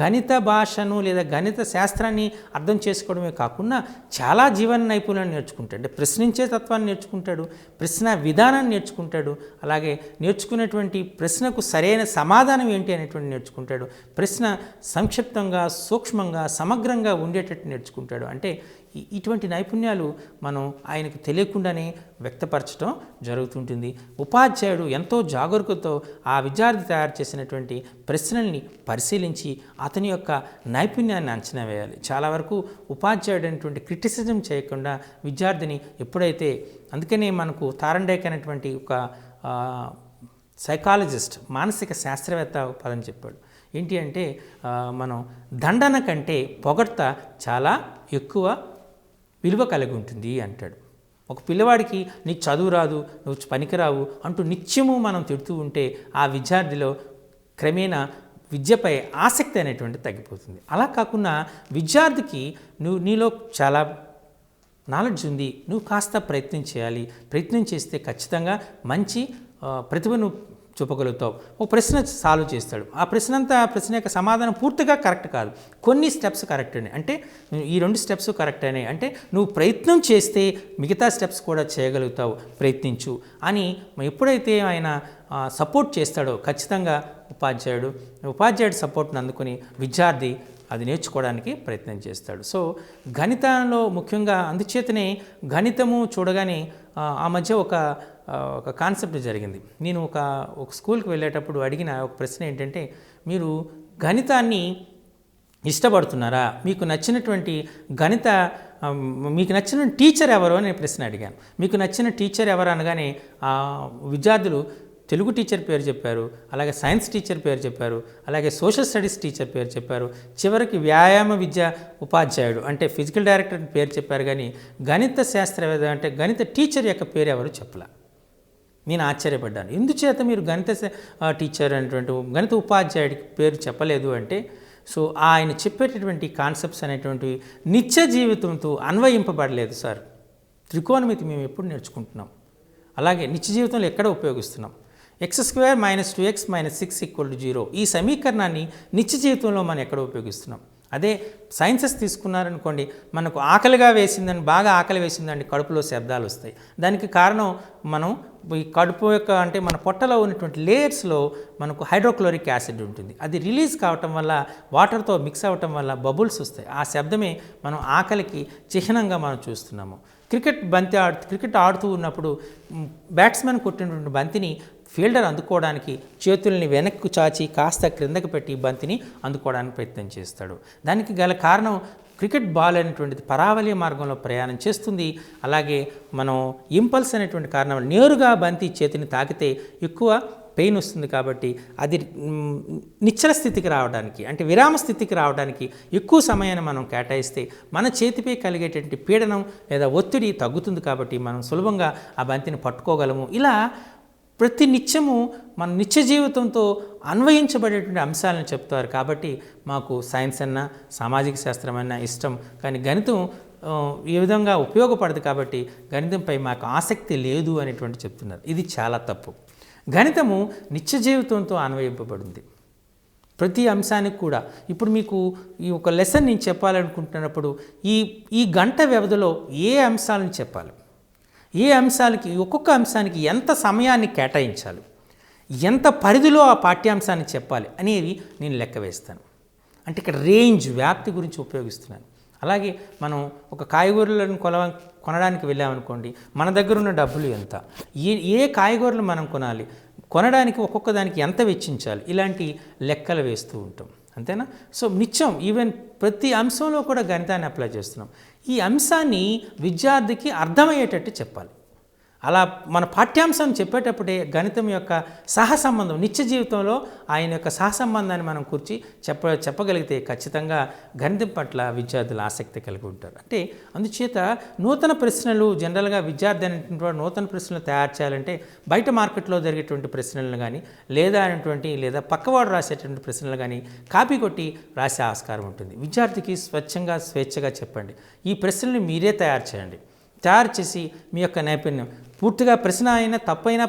గణిత భాషను లేదా గణిత శాస్త్రాన్ని అర్థం చేసుకోవడమే కాకుండా చాలా జీవన నైపుణ్యాన్ని నేర్చుకుంటాడు. అంటే ప్రశ్నించే తత్వాన్ని నేర్చుకుంటాడు, ప్రశ్న విధానాన్ని నేర్చుకుంటాడు, అలాగే నేర్చుకునేటువంటి ప్రశ్నకు సరైన సమాధానం ఏంటి అనేటువంటి నేర్చుకుంటాడు. ప్రశ్న సంక్షిప్తంగా, సూక్ష్మంగా, సమగ్రంగా ఉండేటట్టు నేర్చుకుంటాడు. అంటే ఇటువంటి నైపుణ్యాలు మనం ఆయనకు తెలియకుండానే వ్యక్తపరచడం జరుగుతుంటుంది. ఉపాధ్యాయుడు ఎంతో జాగరూకతతో ఆ విద్యార్థి తయారు చేసినటువంటి ప్రశ్నల్ని పరిశీలించి అతని యొక్క నైపుణ్యాన్ని అంచనా వేయాలి. చాలా వరకు ఉపాధ్యాయుడు అనేటువంటి క్రిటిసిజం చేయకుండా విద్యార్థిని ఎప్పుడైతే, అందుకనే మనకు థారండైక్ అనేటువంటి ఒక సైకాలజిస్ట్, మానసిక శాస్త్రవేత్త పదం చెప్పాడు. ఏంటి అంటే మనం దండన కంటే పొగడ్త చాలా ఎక్కువ విలువ కలిగి ఉంటుంది అంటాడు. ఒక పిల్లవాడికి నీకు చదువు రాదు, నువ్వు పనికిరావు అంటూ నిత్యము మనం తిడుతూ ఉంటే ఆ విద్యార్థిలో క్రమేణా విద్యపై ఆసక్తి అనేటువంటిది తగ్గిపోతుంది. అలా కాకుండా విద్యార్థికి నీలో చాలా నాలెడ్జ్ ఉంది, నువ్వు కాస్త ప్రయత్నం చేయాలి, ప్రయత్నం చేస్తే ఖచ్చితంగా మంచి ప్రతిభను చూపగలుగుతావు. ఒక ప్రశ్న సాల్వ్ చేస్తాడు, ఆ ప్రశ్న యొక్క సమాధానం పూర్తిగా కరెక్ట్ కాదు, కొన్ని స్టెప్స్ కరెక్ట్ అయినాయి అంటే ఈ 2 స్టెప్స్ కరెక్ట్ అయినాయి అంటే నువ్వు ప్రయత్నం చేస్తే మిగతా స్టెప్స్ కూడా చేయగలుగుతావు, ప్రయత్నించు అని ఎప్పుడైతే ఆయన సపోర్ట్ చేస్తాడో ఖచ్చితంగా ఉపాధ్యాయుడు సపోర్ట్ని అందుకుని విద్యార్థి అది నేర్చుకోవడానికి ప్రయత్నం చేస్తాడు. సో గణితంలో ముఖ్యంగా అందుచేతనే గణితము చూడగానే ఆ మధ్య ఒక కాన్సెప్ట్ జరిగింది. నేను ఒక స్కూల్కి వెళ్ళేటప్పుడు అడిగిన ఒక ప్రశ్న ఏంటంటే, మీరు గణితాన్ని ఇష్టపడుతున్నారా, మీకు నచ్చినటువంటి మీకు నచ్చిన టీచర్ ఎవరు అని ప్రశ్న అడిగాను. మీకు నచ్చిన టీచర్ ఎవరు అనగానే విద్యార్థులు తెలుగు టీచర్ పేరు చెప్పారు, అలాగే సైన్స్ టీచర్ పేరు చెప్పారు, అలాగే సోషల్ స్టడీస్ టీచర్ పేరు చెప్పారు, చివరికి వ్యాయామ విద్య ఉపాధ్యాయుడు అంటే ఫిజికల్ డైరెక్టర్ పేరు చెప్పారు. కానీ గణిత శాస్త్రవేత్త అంటే గణిత టీచర్ యొక్క పేరు ఎవరు చెప్పలే. నేను ఆశ్చర్యపడ్డాను, ఎందుచేత మీరు గణిత టీచర్ అనేటువంటి గణిత ఉపాధ్యాయుడికి పేరు చెప్పలేదు అంటే, సో ఆయన చెప్పేటటువంటి కాన్సెప్ట్స్ అనేటువంటివి నిత్య జీవితంతో అన్వయింపబడలేదు సార్. త్రికోణమితి మేము ఎప్పుడు నేర్చుకుంటున్నాం, అలాగే నిత్య జీవితంలో ఎక్కడ ఉపయోగిస్తున్నాం. x² - 2x - 6 = 0 ఈ సమీకరణాన్ని నిత్య జీవితంలో మనం ఎక్కడ ఉపయోగిస్తున్నాం. అదే సైన్సెస్ తీసుకున్నారనుకోండి, మనకు ఆకలిగా వేసిందని, బాగా ఆకలి వేసిందండి, కడుపులో శబ్దాలు వస్తాయి. దానికి కారణం మనం ఈ కడుపు యొక్క అంటే మన పొట్టలో ఉన్నటువంటి లేయర్స్లో మనకు హైడ్రోక్లోరిక్ యాసిడ్ ఉంటుంది. అది రిలీజ్ కావటం వల్ల, వాటర్తో మిక్స్ అవ్వటం వల్ల బబుల్స్ వస్తాయి. ఆ శబ్దమే మనం ఆకలికి చిహ్నంగా మనం చూస్తున్నాము. క్రికెట్ ఆడుతూ ఉన్నప్పుడు బ్యాట్స్మెన్ కొట్టినటువంటి బంతిని ఫీల్డర్ అందుకోవడానికి చేతుల్ని వెనక్కు చాచి కాస్త క్రిందకు పెట్టి బంతిని అందుకోవడానికి ప్రయత్నం చేస్తాడు. దానికి గల కారణం క్రికెట్ బాల్ అనేటువంటిది పరావళి మార్గంలో ప్రయాణం చేస్తుంది. అలాగే మనం ఇంపల్స్ అనేటువంటి కారణం నేరుగా బంతి చేతిని తాకితే ఎక్కువ పెయిన్ వస్తుంది. కాబట్టి అది నిశ్చల స్థితికి రావడానికి, అంటే విరామ స్థితికి రావడానికి ఎక్కువ సమయాన్ని మనం కేటాయిస్తే మన చేతిపై కలిగేటువంటి పీడనం లేదా ఒత్తిడి తగ్గుతుంది. కాబట్టి మనం సులభంగా ఆ బంతిని పట్టుకోగలము. ఇలా ప్రతి నిత్యము మన నిత్య జీవితంతో అన్వయించబడేటువంటి అంశాలను చెప్తారు. కాబట్టి మాకు సైన్స్ అన్నా సామాజిక శాస్త్రం అన్నా ఇష్టం, కానీ గణితం ఈ విధంగా ఉపయోగపడదు కాబట్టి గణితంపై మాకు ఆసక్తి లేదు అనేటువంటి చెప్తున్నారు. ఇది చాలా తప్పు. గణితము నిత్య జీవితంతో అన్వయింపబడింది ప్రతి అంశానికి కూడా. ఇప్పుడు మీకు ఈ ఒక లెసన్ నేను చెప్పాలనుకుంటున్నప్పుడు ఈ గంట వ్యవధిలో ఏ అంశాలను చెప్పాలి, ఏ అంశాలకి, ఒక్కొక్క అంశానికి ఎంత సమయాన్ని కేటాయించాలి, ఎంత పరిధిలో ఆ పాఠ్యాంశాన్ని చెప్పాలి అనేవి నేను లెక్క వేస్తాను. అంటే ఇక్కడ రేంజ్, వ్యాప్తి గురించి ఉపయోగిస్తున్నాను. అలాగే మనం ఒక కాయగూరలను కొనడానికి వెళ్ళామనుకోండి, మన దగ్గర ఉన్న డబ్బులు ఎంత, ఏ కాయగూరలు మనం కొనడానికి ఒక్కొక్క దానికి ఎంత వెచ్చించాలి, ఇలాంటి లెక్కలు వేస్తూ ఉంటాం. అంతేనా? సో నిత్యం ఈవెన్ ప్రతి అంశంలో కూడా గణితాన్ని అప్లై చేస్తున్నాం. ఈ అంశాన్ని విద్యార్థికి అర్థమయ్యేటట్టు చెప్పాలి. అలా మన పాఠ్యాంశం చెప్పేటప్పుడే గణితం యొక్క సహసంబంధం, నిత్య జీవితంలో ఆయన యొక్క సహసంబంధాన్ని మనం కూర్చి చెప్పగలిగితే ఖచ్చితంగా గణితం పట్ల విద్యార్థులు ఆసక్తి కలిగి ఉంటారు. అంటే అందుచేత నూతన ప్రశ్నలు జనరల్గా విద్యార్థి అనేటువంటి నూతన ప్రశ్నలు తయారు చేయాలంటే బయట మార్కెట్లో జరిగేటువంటి ప్రశ్నలను కానీ లేదా పక్కవాడు రాసేటువంటి ప్రశ్నలు కానీ కాపీ కొట్టి రాసే ఆస్కారం ఉంటుంది. విద్యార్థికి స్వేచ్ఛగా చెప్పండి, ఈ ప్రశ్నల్ని మీరే తయారు చేయండి. తయారు చేసి మీ యొక్క నైపుణ్యం పూర్తిగా ప్రశ్న అయినా తప్పైనా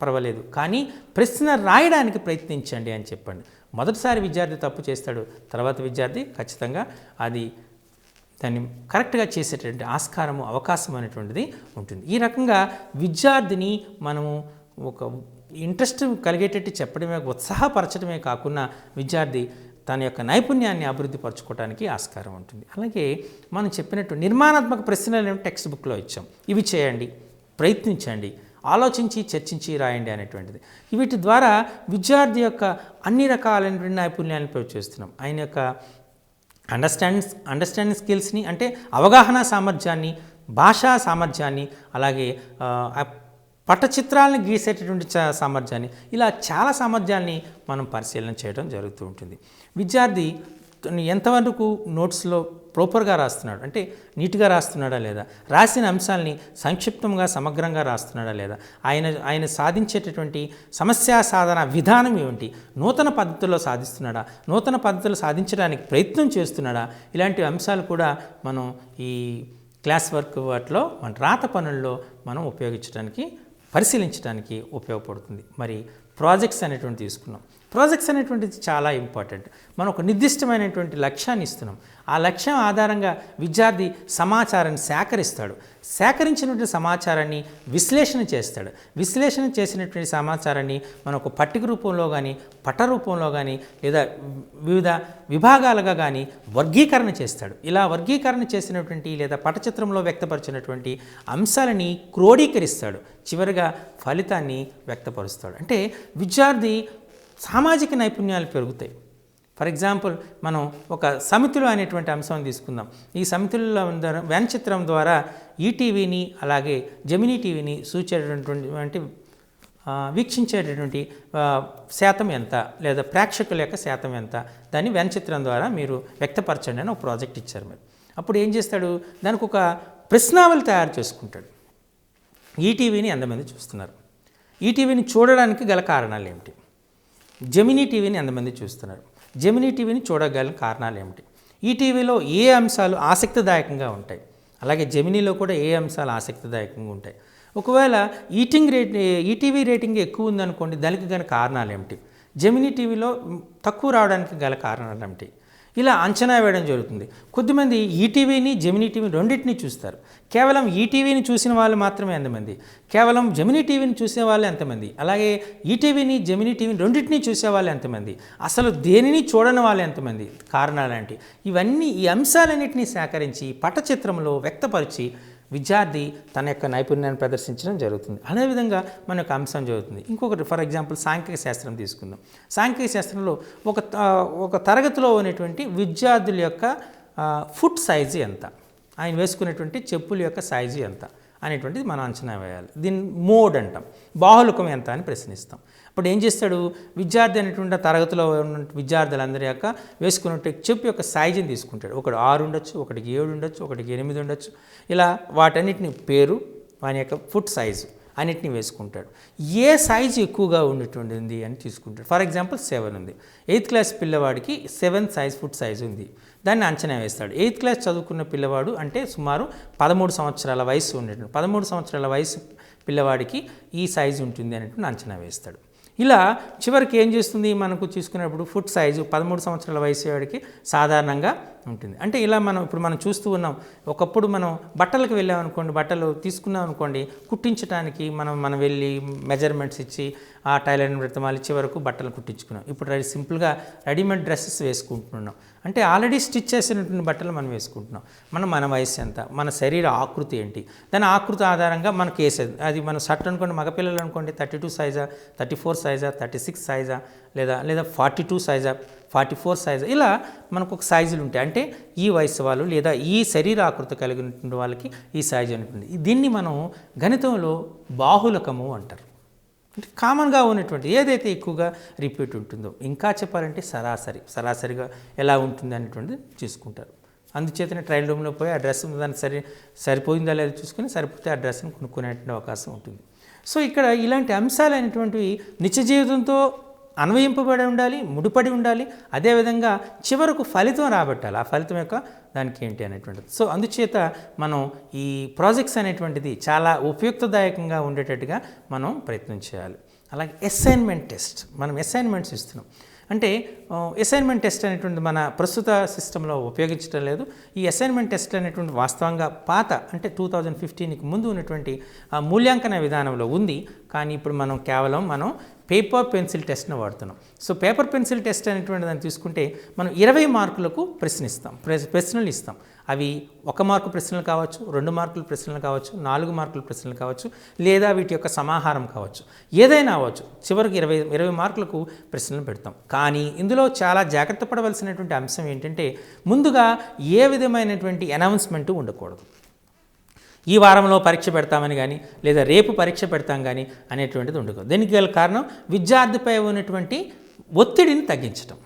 పర్వాలేదు, కానీ ప్రశ్న రాయడానికి ప్రయత్నించండి అని చెప్పండి. మొదటిసారి విద్యార్థి తప్పు చేస్తాడు, తర్వాత విద్యార్థి ఖచ్చితంగా దాన్ని కరెక్ట్గా చేసేటువంటి అవకాశం అనేటువంటిది ఉంటుంది. ఈ రకంగా విద్యార్థిని మనము ఒక ఇంట్రెస్ట్ కలిగేటట్టు చెప్పడమే, ఉత్సాహపరచడమే కాకుండా విద్యార్థి తన యొక్క నైపుణ్యాన్ని అభివృద్ధి పరచుకోవడానికి ఆస్కారం ఉంటుంది. అలాగే మనం చెప్పినట్టు నిర్మాణాత్మక ప్రశ్నలు టెక్స్ట్ బుక్లో ఇచ్చాం, ఇవి చేయండి, ప్రయత్నించండి, ఆలోచించి చర్చించి రాయండి అనేటువంటిది. వీటి ద్వారా విద్యార్థి యొక్క అన్ని రకాలైనటువంటి నైపుణ్యాలను ప్రయోగిస్తున్నాం. ఆయన యొక్క అండర్స్టాండింగ్ స్కిల్స్ని, అంటే అవగాహన సామర్థ్యాన్ని, భాషా సామర్థ్యాన్ని, అలాగే పటచిత్రాలను గీసేటటువంటి సామర్థ్యాన్ని, ఇలా చాలా సామర్థ్యాన్ని మనం పరిశీలన చేయడం జరుగుతూ ఉంటుంది. విద్యార్థి ఎంతవరకు నోట్స్లో ప్రాపర్గా రాస్తున్నాడు, అంటే నీట్గా రాస్తున్నాడా లేదా, రాసిన అంశాలని సంక్షిప్తంగా సమగ్రంగా రాస్తున్నాడా లేదా, ఆయన సాధించేటటువంటి సమస్యా సాధన విధానం ఏమిటి, నూతన పద్ధతుల్లో సాధిస్తున్నాడా, నూతన పద్ధతులు సాధించడానికి ప్రయత్నం చేస్తున్నాడా, ఇలాంటి అంశాలు కూడా మనం ఈ క్లాస్ వర్క్ వాటిలో మన రాత పనుల్లో మనం పరిశీలించడానికి ఉపయోగపడుతుంది. మరి ప్రాజెక్ట్స్ అనేటువంటి తీసుకున్నాం. ప్రాజెక్ట్స్ అనేటువంటిది చాలా ఇంపార్టెంట్. మనం ఒక నిర్దిష్టమైనటువంటి లక్ష్యాన్ని ఇస్తున్నాం. ఆ లక్ష్యం ఆధారంగా విద్యార్థి సమాచారాన్ని సేకరించినటువంటి సమాచారాన్ని విశ్లేషణ చేస్తాడు. విశ్లేషణ చేసినటువంటి సమాచారాన్ని మనం ఒక పట్టిక రూపంలో కానీ, పట రూపంలో కానీ, లేదా వివిధ విభాగాలుగా కానీ వర్గీకరణ చేస్తాడు. ఇలా వర్గీకరణ చేసినటువంటి లేదా పటచిత్రంలో వ్యక్తపరిచినటువంటి అంశాలని క్రోడీకరిస్తాడు. చివరిగా ఫలితాన్ని వ్యక్తపరుస్తాడు. అంటే విద్యార్థి సామాజిక నైపుణ్యాలు పెరుగుతాయి. ఫర్ ఎగ్జాంపుల్ మనం ఒక సమితులు అనేటువంటి అంశం తీసుకుందాం. ఈ సమితుల వ్యాన్ చిత్రం ద్వారా ఈటీవీని అలాగే జెమినీ టీవీని సూచేటటువంటి వీక్షించేటటువంటి శాతం ఎంత, లేదా ప్రేక్షకుల యొక్క శాతం ఎంత, దాన్ని వ్యాన్ చిత్రం ద్వారా మీరు వ్యక్తపరచండి అని ఒక ప్రాజెక్ట్ ఇచ్చారు. మీరు అప్పుడు ఏం చేస్తాడు, దానికి ఒక ప్రశ్నావళి తయారు చేసుకుంటాడు. ఈటీవీని ఎంతమంది చూస్తున్నారు, ఈటీవీని చూడడానికి గల కారణాలు ఏమిటి, జెమినీ టీవీని ఎంతమంది చూస్తున్నారు, జెమినీ టీవీని చూడగల కారణాలు ఏమిటి, ఈటీవీలో ఏ అంశాలు ఆసక్తిదాయకంగా ఉంటాయి, అలాగే జెమినీలో కూడా ఏ అంశాలు ఆసక్తిదాయకంగా ఉంటాయి. ఒకవేళ ఈటీవీ రేటింగ్ ఎక్కువ ఉందనుకోండి, దానికి గల కారణాలు ఏమిటి, జెమినీ టీవీలో తక్కువ రావడానికి గల కారణాలు ఏమిటి, ఇలా అంచనా వేయడం జరుగుతుంది. కొద్దిమంది ఈటీవీని జెమినీ టీవీ రెండింటినీ చూస్తారు. కేవలం ఈటీవీని చూసిన వాళ్ళు మాత్రమే ఎంతమంది, కేవలం జెమినీ టీవీని చూసే వాళ్ళు ఎంతమంది, అలాగే ఈటీవీని జెమినీ టీవీని రెండింటినీ చూసే వాళ్ళు ఎంతమంది, అసలు దేనిని చూడని వాళ్ళు ఎంతమంది, కారణాలేంటి, ఇవన్నీ ఈ అంశాలన్నింటినీ సేకరించి పటచిత్రంలో వ్యక్తపరిచి విద్యార్థి తన యొక్క నైపుణ్యాన్ని ప్రదర్శించడం జరుగుతుంది. అదేవిధంగా మన యొక్క అంశం జరుగుతుంది. ఇంకొకటి ఫర్ ఎగ్జాంపుల్ సాంఘిక శాస్త్రం తీసుకుందాం. సాంఘిక శాస్త్రంలో ఒక తరగతిలో ఉన్నటువంటి విద్యార్థుల యొక్క ఫుట్ సైజు ఎంత, ఆయన వేసుకునేటువంటి చెప్పుల యొక్క సైజు ఎంత అనేటువంటిది మనం అంచనా వేయాలి. దీన్ని మోడ్ అంటాం. బాహుళకం ఎంత అని ప్రశ్నిస్తాం. అప్పుడు ఏం చేస్తాడు విద్యార్థి అనేటువంటి తరగతిలో ఉన్న విద్యార్థులందరి యొక్క వేసుకున్నట్టు చెప్పు యొక్క సైజుని తీసుకుంటాడు. ఒకటి 6 ఉండొచ్చు, ఒకటికి 7 ఉండొచ్చు, ఒకటికి 8 ఉండొచ్చు. ఇలా వాటన్నిటిని పేరు వాని యొక్క ఫుట్ సైజు అన్నిటిని వేసుకుంటాడు. ఏ సైజు ఎక్కువగా ఉండేటువంటిది అని తీసుకుంటాడు. ఫర్ ఎగ్జాంపుల్ 7 ఉంది, 8th క్లాస్ పిల్లవాడికి 7 సైజ్ ఫుట్ సైజు ఉంది, దాన్ని అంచనా వేస్తాడు. 8th క్లాస్ చదువుకున్న పిల్లవాడు అంటే సుమారు 13 సంవత్సరాల వయసు ఉండేటువంటి 13 సంవత్సరాల వయసు పిల్లవాడికి ఈ సైజు ఉంటుంది అనేటువంటి అంచనా వేస్తాడు. ఇలా చివరికి ఏం చేస్తుంది మనకు చూసుకున్నప్పుడు ఫుట్ సైజు 13 సంవత్సరాల వయసు వాడికి సాధారణంగా ఉంటుంది. అంటే ఇలా మనం చూస్తూ ఉన్నాం. ఒకప్పుడు మనం బట్టలకు వెళ్ళామనుకోండి, బట్టలు తీసుకున్నాం అనుకోండి, కుట్టించడానికి మనం వెళ్ళి మెజర్మెంట్స్ ఇచ్చి ఆ టైలర్ని బ్రతమాలి చివరకు బట్టలు కుట్టించుకున్నాం. ఇప్పుడు సింపుల్గా రెడీమేడ్ డ్రెస్సెస్ వేసుకుంటున్నాం. అంటే ఆల్రెడీ స్టిచ్ చేసినటువంటి బట్టలు మనం వేసుకుంటున్నాం. మన వయసు ఎంత, మన శరీర ఆకృతి ఏంటి, దాని ఆకృతి ఆధారంగా మనకు వేసేది అది మన షర్ట్ అనుకోండి, మగపిల్లలు అనుకోండి 32 సైజా, 34 సైజా, 36 సైజా, లేదా 42 సైజా, 44 సైజు, ఇలా మనకు ఒక సైజులు ఉంటాయి. అంటే ఈ వయసు వాళ్ళు లేదా ఈ శరీర ఆకృతి కలిగినటువంటి వాళ్ళకి ఈ సైజు ఉంటుంది. దీన్ని మనం గణితంలో బాహుళకము అంటారు. అంటే కామన్గా ఉన్నటువంటి ఏదైతే ఎక్కువగా రిపీట్ ఉంటుందో, ఇంకా చెప్పాలంటే సరాసరిగా ఎలా ఉంటుంది అనేటువంటిది చూసుకుంటారు. అందుచేతనే ట్రయల్ రూమ్లో పోయి ఆ డ్రెస్ దాన్ని సరిపోయిందా లేదా చూసుకుని సరిపోతే ఆ డ్రెస్ని కొనుక్కునేటువంటి అవకాశం ఉంటుంది. సో ఇక్కడ ఇలాంటి అంశాలు అనేటువంటివి నిత్య జీవితంతో అన్వయింపబడి ఉండాలి, ముడిపడి ఉండాలి. అదేవిధంగా చివరకు ఫలితం రాబట్టాలి. ఆ ఫలితం యొక్క దానికి ఏంటి అనేటువంటిది. సో అందుచేత మనం ఈ ప్రాజెక్ట్స్ అనేటువంటిది చాలా ఉపయుక్తదాయకంగా ఉండేటట్టుగా మనం ప్రయత్నం చేయాలి. అలాగే అసైన్మెంట్ టెస్ట్, మనం అసైన్మెంట్స్ ఇస్తున్నాం. అంటే అసైన్మెంట్ టెస్ట్ అనేటువంటి మన ప్రస్తుత సిస్టంలో ఉపయోగించడం లేదు. ఈ అసైన్మెంట్ టెస్ట్ అనేటువంటి వాస్తవంగా పాత అంటే 2015కి ముందు ఉన్నటువంటి మూల్యాంకన విధానంలో ఉంది. కానీ ఇప్పుడు మనం కేవలం పేపర్ పెన్సిల్ టెస్ట్ను వాడుతున్నాం. సో పేపర్ పెన్సిల్ టెస్ట్ అనేటువంటి దాన్ని తీసుకుంటే మనం 20 మార్కులకు ప్రశ్నలు ఇస్తాం. అవి 1 మార్కు ప్రశ్నలు కావచ్చు, 2 మార్కుల ప్రశ్నలు కావచ్చు, 4 మార్కుల ప్రశ్నలు కావచ్చు, లేదా వీటి యొక్క సమాహారం కావచ్చు, ఏదైనా అవ్వచ్చు. చివరికి 20 మార్కులకు ప్రశ్నలు పెడతాం. కానీ ఇందులో చాలా జాగ్రత్త పడవలసినటువంటి అంశం ఏంటంటే ముందుగా ఏ విధమైనటువంటి అనౌన్స్మెంట్ ఉండకూడదు. ఈ వారంలో పరీక్ష పెడతామని కానీ లేదా రేపు పరీక్ష పెడతాం కానీ అనేటువంటిది ఉండకూడదు. దీనికి గల కారణం విద్యార్థిపై ఉన్నటువంటి ఒత్తిడిని తగ్గించడం.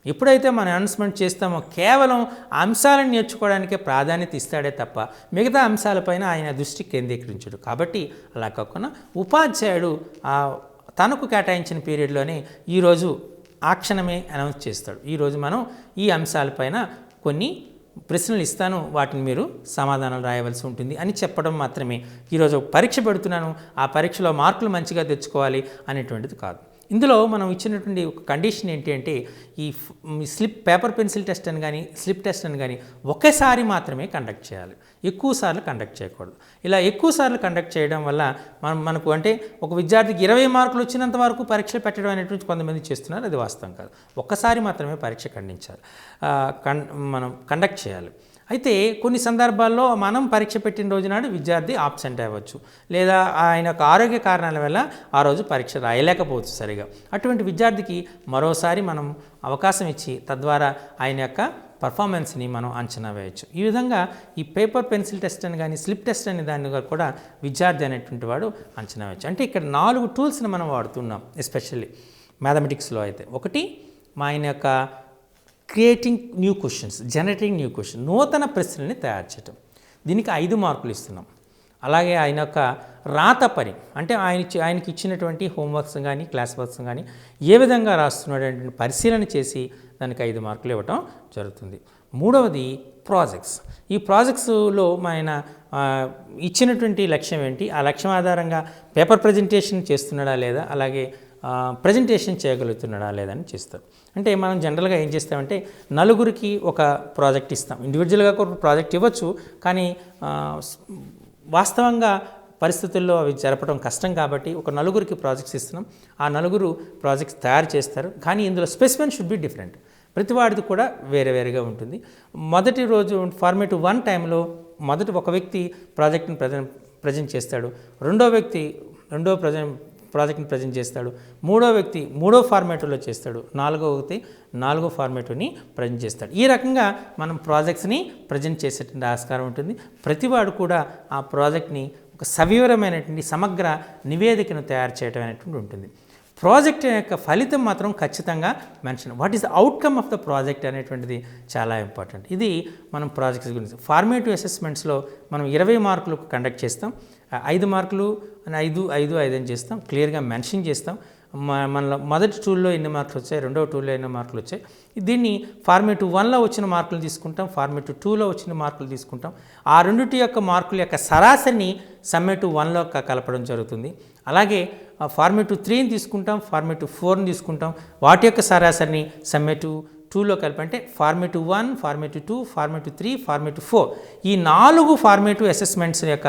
ఎప్పుడైతే మనం అనౌన్స్మెంట్ చేస్తామో కేవలం అంశాలను నేర్చుకోవడానికే ప్రాధాన్యత ఇస్తాడే తప్ప మిగతా అంశాలపైన ఆయన దృష్టి కేంద్రీకరించడు. కాబట్టి అలా కాకుండా ఉపాధ్యాయుడు తనకు కేటాయించిన పీరియడ్లోనే ఈరోజు ఆ క్షణమే అనౌన్స్ చేస్తాడు. ఈరోజు మనం ఈ అంశాలపైన కొన్ని ప్రశ్నలు ఇస్తాను, వాటిని మీరు సమాధానాలు రాయవలసి ఉంటుంది అని చెప్పడం మాత్రమే. ఈరోజు పరీక్ష పెడుతున్నాను, ఆ పరీక్షలో మార్కులు మంచిగా తెచ్చుకోవాలి అనేటువంటిది కాదు. ఇందులో మనం ఇచ్చినటువంటి ఒక కండిషన్ ఏంటి అంటే ఈ పేపర్ పెన్సిల్ టెస్ట్ అని కానీ స్లిప్ టెస్ట్ అని కానీ ఒకేసారి మాత్రమే కండక్ట్ చేయాలి, ఎక్కువ సార్లు కండక్ట్ చేయకూడదు. ఇలా ఎక్కువ సార్లు కండక్ట్ చేయడం వల్ల మనకు అంటే ఒక విద్యార్థికి 20 మార్కులు వచ్చినంత వరకు పరీక్ష పెట్టడం అనేటువంటి కొంతమంది చేస్తున్నారు. అది వాస్తవం కాదు. ఒక్కసారి మాత్రమే పరీక్ష మనం కండక్ట్ చేయాలి. అయితే కొన్ని సందర్భాల్లో మనం పరీక్ష పెట్టిన రోజు నాడు విద్యార్థి ఆబ్సెంట్ అవ్వచ్చు, లేదా ఆయన యొక్క ఆరోగ్య కారణాల వల్ల ఆ రోజు పరీక్ష రాయలేకపోవచ్చు సరిగా. అటువంటి విద్యార్థికి మరోసారి మనం అవకాశం ఇచ్చి తద్వారా ఆయన యొక్క పర్ఫార్మెన్స్ని మనం అంచనా వేయచ్చు. ఈ విధంగా ఈ పేపర్ పెన్సిల్ టెస్ట్ అని కానీ స్లిప్ టెస్ట్ అని దాన్ని కూడా విద్యార్థి అనేటువంటి వాడు అంచనా వేయచ్చు. అంటే ఇక్కడ 4 టూల్స్ని మనం వాడుతున్నాం. ఎస్పెషల్లీ మ్యాథమెటిక్స్లో అయితే ఒకటి ఆయన యొక్క creating new questions, generating new question, నూతన ప్రశ్నల్ని తయారు చేయటం. దీనికి 5 మార్కులు ఇస్తున్నాం. అలాగే ఆయన యొక్క రాత పని అంటే ఆయనకి ఇచ్చినటువంటి హోంవర్క్స్ కానీ క్లాస్ వర్క్స్ కానీ ఏ విధంగా రాస్తున్నాడు పరిశీలన చేసి దానికి 5 మార్కులు ఇవ్వటం జరుగుతుంది. మూడవది ప్రాజెక్ట్స్. ఈ ప్రాజెక్ట్స్లో ఆయన ఇచ్చినటువంటి లక్ష్యం ఏంటి, ఆ లక్ష్యం ఆధారంగా పేపర్ ప్రజెంటేషన్ చేస్తున్నాడా లేదా, అలాగే ప్రజెంటేషన్ చేయగలుగుతున్నాడా లేదని చేస్తారు. అంటే మనం జనరల్గా ఏం చేస్తామంటే నలుగురికి ఒక ప్రాజెక్ట్ ఇస్తాం. ఇండివిజువల్గా ఒక ప్రాజెక్ట్ ఇవ్వచ్చు, కానీ వాస్తవంగా పరిస్థితుల్లో అవి జరపడం కష్టం కాబట్టి ఒక నలుగురికి ప్రాజెక్ట్స్ ఇస్తున్నాం. ఆ నలుగురు ప్రాజెక్ట్స్ తయారు చేస్తారు, కానీ ఇందులో స్పెసిమెన్ షుడ్ బి డిఫరెంట్. ప్రతి వాడిది కూడా వేరే వేరేగా ఉంటుంది. మొదటి రోజు ఫార్మేట్ 1 టైంలో మొదటి ఒక వ్యక్తి ప్రాజెక్ట్ని ప్రజెంట్ చేస్తాడు, రెండో వ్యక్తి ప్రాజెక్ట్ని ప్రజెంట్ చేస్తాడు, మూడో వ్యక్తి మూడో ఫార్మేట్లో చేస్తాడు, నాలుగో వ్యక్తి నాలుగో ఫార్మేట్ని ప్రజెంట్ చేస్తాడు. ఈ రకంగా మనం ప్రాజెక్ట్స్ని ప్రజెంట్ చేసేటువంటి ఆస్కారం ఉంటుంది. ప్రతివాడు కూడా ఆ ప్రాజెక్ట్ని ఒక సవివరమైనటువంటి సమగ్ర నివేదికను తయారు చేయడం అనేటువంటి ఉంటుంది. ప్రాజెక్ట్ యొక్క ఫలితం మాత్రం ఖచ్చితంగా mention, what is the outcome of the project అనేటువంటిది చాలా ఇంపార్టెంట్. ఇది మనం ప్రాజెక్ట్స్ గురించి ఫార్మేటివ్ అసెస్మెంట్స్లో మనం 20 మార్కులు కండక్ట్ చేస్తాం. 5 మార్కులు 5 అని చేస్తాం, క్లియర్గా మెన్షన్ చేస్తాం. మనలో మొదటి టూల్లో ఎన్ని మార్కులు వచ్చాయి, రెండవ టూల్లో ఎన్ని మార్కులు వచ్చాయి. దీన్ని ఫార్మేట్ 1లో వచ్చిన మార్కులు తీసుకుంటాం, ఫార్మేట్ 2లో వచ్చిన మార్కులు తీసుకుంటాం. ఆ రెండింటి యొక్క మార్కుల యొక్క సరాసరిని సమ్మేట్ 1లో కలపడం జరుగుతుంది. అలాగే ఫార్మేట్ 3ని తీసుకుంటాం, ఫార్మేట్ 4ని తీసుకుంటాం, వాటి యొక్క సరాసరిని సమ్మేట్ 2లో కలిపి, అంటే ఫార్మేట్ 1, ఫార్మేట్ 2, ఫార్మేట్ 3, ఫార్మేట్ 4 ఈ 4 ఫార్మేటివ్ అసెస్మెంట్స్ యొక్క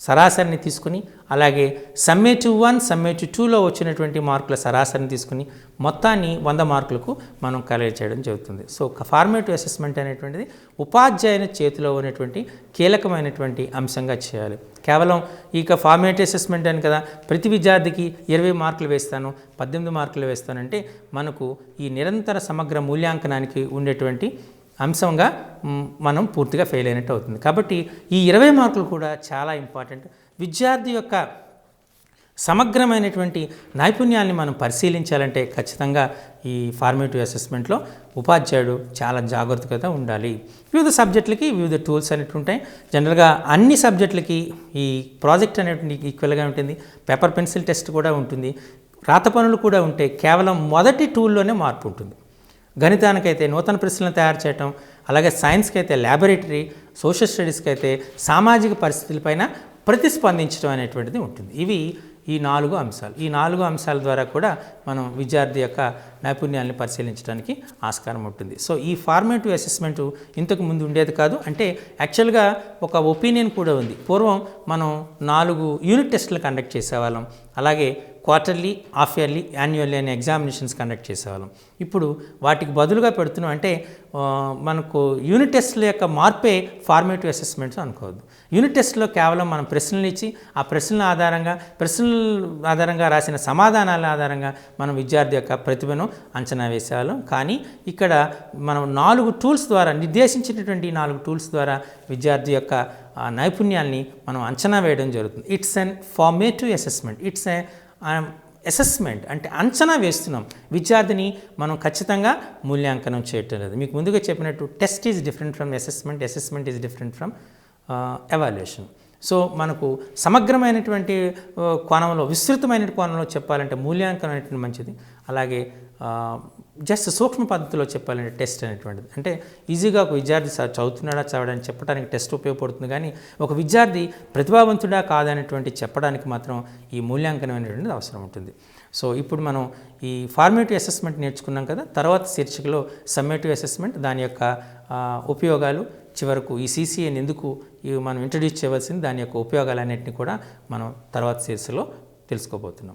సరాసరిని తీసుకుని, అలాగే సమ్మేటివ్ 1, సమ్మేటివ్ 2లో వచ్చినటువంటి మార్కుల సరాసరిని తీసుకుని మొత్తాన్ని 100 మార్కులకు మనం కలెక్ట్ చేయడం జరుగుతుంది. సో ఫార్మేటివ్ అసెస్మెంట్ అనేటువంటిది ఉపాధ్యాయుని చేతిలో ఉన్నటువంటి కీలకమైనటువంటి అంశంగా చేయాలి. కేవలం ఇక ఫార్మేటివ్ అసెస్మెంట్ అని కదా ప్రతి విద్యార్థికి 20 మార్కులు వేస్తాను, 18 మార్కులు వేస్తానంటే మనకు ఈ నిరంతర సమగ్ర మూల్యాంకనానికి ఉండేటువంటి అంశంగా మనం పూర్తిగా ఫెయిల్ అయినట్టు అవుతుంది. కాబట్టి ఈ 20 మార్కులు కూడా చాలా ఇంపార్టెంట్. విద్యార్థి యొక్క సమగ్రమైనటువంటి నైపుణ్యాన్ని మనం పరిశీలించాలంటే ఖచ్చితంగా ఈ ఫార్మేటివ్ అసెస్మెంట్లో ఉపాధ్యాయుడు చాలా జాగ్రత్తగా ఉండాలి. వివిధ సబ్జెక్టులకి వివిధ టూల్స్ అనేవి ఉంటాయి. జనరల్గా అన్ని సబ్జెక్టులకి ఈ ప్రాజెక్ట్ అనేటువంటి ఈక్వల్గా ఉంటుంది. పేపర్ పెన్సిల్ టెస్ట్ కూడా ఉంటుంది, రాత పనులు కూడా ఉంటాయి. కేవలం మొదటి టూల్లోనే మార్పు ఉంటుంది. గణితానికైతే నూతన ప్రశ్నలు తయారు చేయటం, అలాగే సైన్స్కి అయితే ల్యాబొరేటరీ, సోషల్ స్టడీస్కి అయితే సామాజిక పరిస్థితులపైన ప్రతిస్పందించడం అనేటువంటిది ఉంటుంది. ఇవి ఈ 4 అంశాలు. ఈ 4 అంశాల ద్వారా కూడా మనం విద్యార్థి యొక్క నైపుణ్యాలను పరిశీలించడానికి ఆస్కారం ఉంటుంది. సో ఈ ఫార్మేటివ్ అసెస్మెంటు ఇంతకు ముందు ఉండేది కాదు. అంటే యాక్చువల్గా ఒక ఒపీనియన్ కూడా ఉంది. పూర్వం మనం 4 యూనిట్ టెస్టులు కండక్ట్ చేసేవాళ్ళం, అలాగే క్వార్టర్లీ, హాఫ్ ఇయర్లీ, యాన్యువల్లీ అనే ఎగ్జామినేషన్స్ కండక్ట్ చేసేవాళ్ళం. ఇప్పుడు వాటికి బదులుగా పెడుతున్నాం. అంటే మనకు యూనిట్ టెస్టుల యొక్క మార్పే ఫార్మేటివ్ అసెస్మెంట్స్ అనుకోవద్దు. యూనిట్ టెస్ట్లో కేవలం మనం ప్రశ్నలు ఇచ్చి ఆ ప్రశ్నల ఆధారంగా రాసిన సమాధానాల ఆధారంగా మనం విద్యార్థి యొక్క ప్రతిభను అంచనా వేసేవాళ్ళం. కానీ ఇక్కడ మనం 4 టూల్స్ ద్వారా, నిర్దేశించినటువంటి 4 టూల్స్ ద్వారా విద్యార్థి యొక్క నైపుణ్యాల్ని మనం అంచనా వేయడం జరుగుతుంది. It's an formative assessment, it's assessment అంటే అంచనా వేస్తున్నాం. విద్యార్థిని మనం ఖచ్చితంగా మూల్యాంకనం చేయటం లేదు. మీకు ముందుగా చెప్పినట్టు test is different from assessment, assessment is different from evaluation. So మనకు సమగ్రమైనటువంటి కోణంలో, విస్తృతమైన కోణంలో చెప్పాలంటే మూల్యాంకనం అనేటువంటి మంచిది. అలాగే జస్ట్ సూక్ష్మ పద్ధతిలో చెప్పాలంటే టెస్ట్ అనేటువంటిది, అంటే ఈజీగా ఒక విద్యార్థి చదువుతున్నాడా చదవడానికి చెప్పడానికి టెస్ట్ ఉపయోగపడుతుంది. కానీ ఒక విద్యార్థి ప్రతిభావంతుడా కాదనేటువంటి చెప్పడానికి మాత్రం ఈ మూల్యాంకనం అనేటువంటిది అవసరం ఉంటుంది. సో ఇప్పుడు మనం ఈ ఫార్మేటివ్ అసెస్మెంట్ నేర్చుకున్నాం కదా. తర్వాత శీర్షికలో సమ్మేటివ్ అసెస్మెంట్, దాని యొక్క ఉపయోగాలు, చివరకు ఈ CCAని ఎందుకు మనం ఇంట్రడ్యూస్ చేయవలసింది, దాని యొక్క ఉపయోగాలన్నింటినీ కూడా మనం తర్వాత శీర్షికలో తెలుసుకోబోతున్నాం.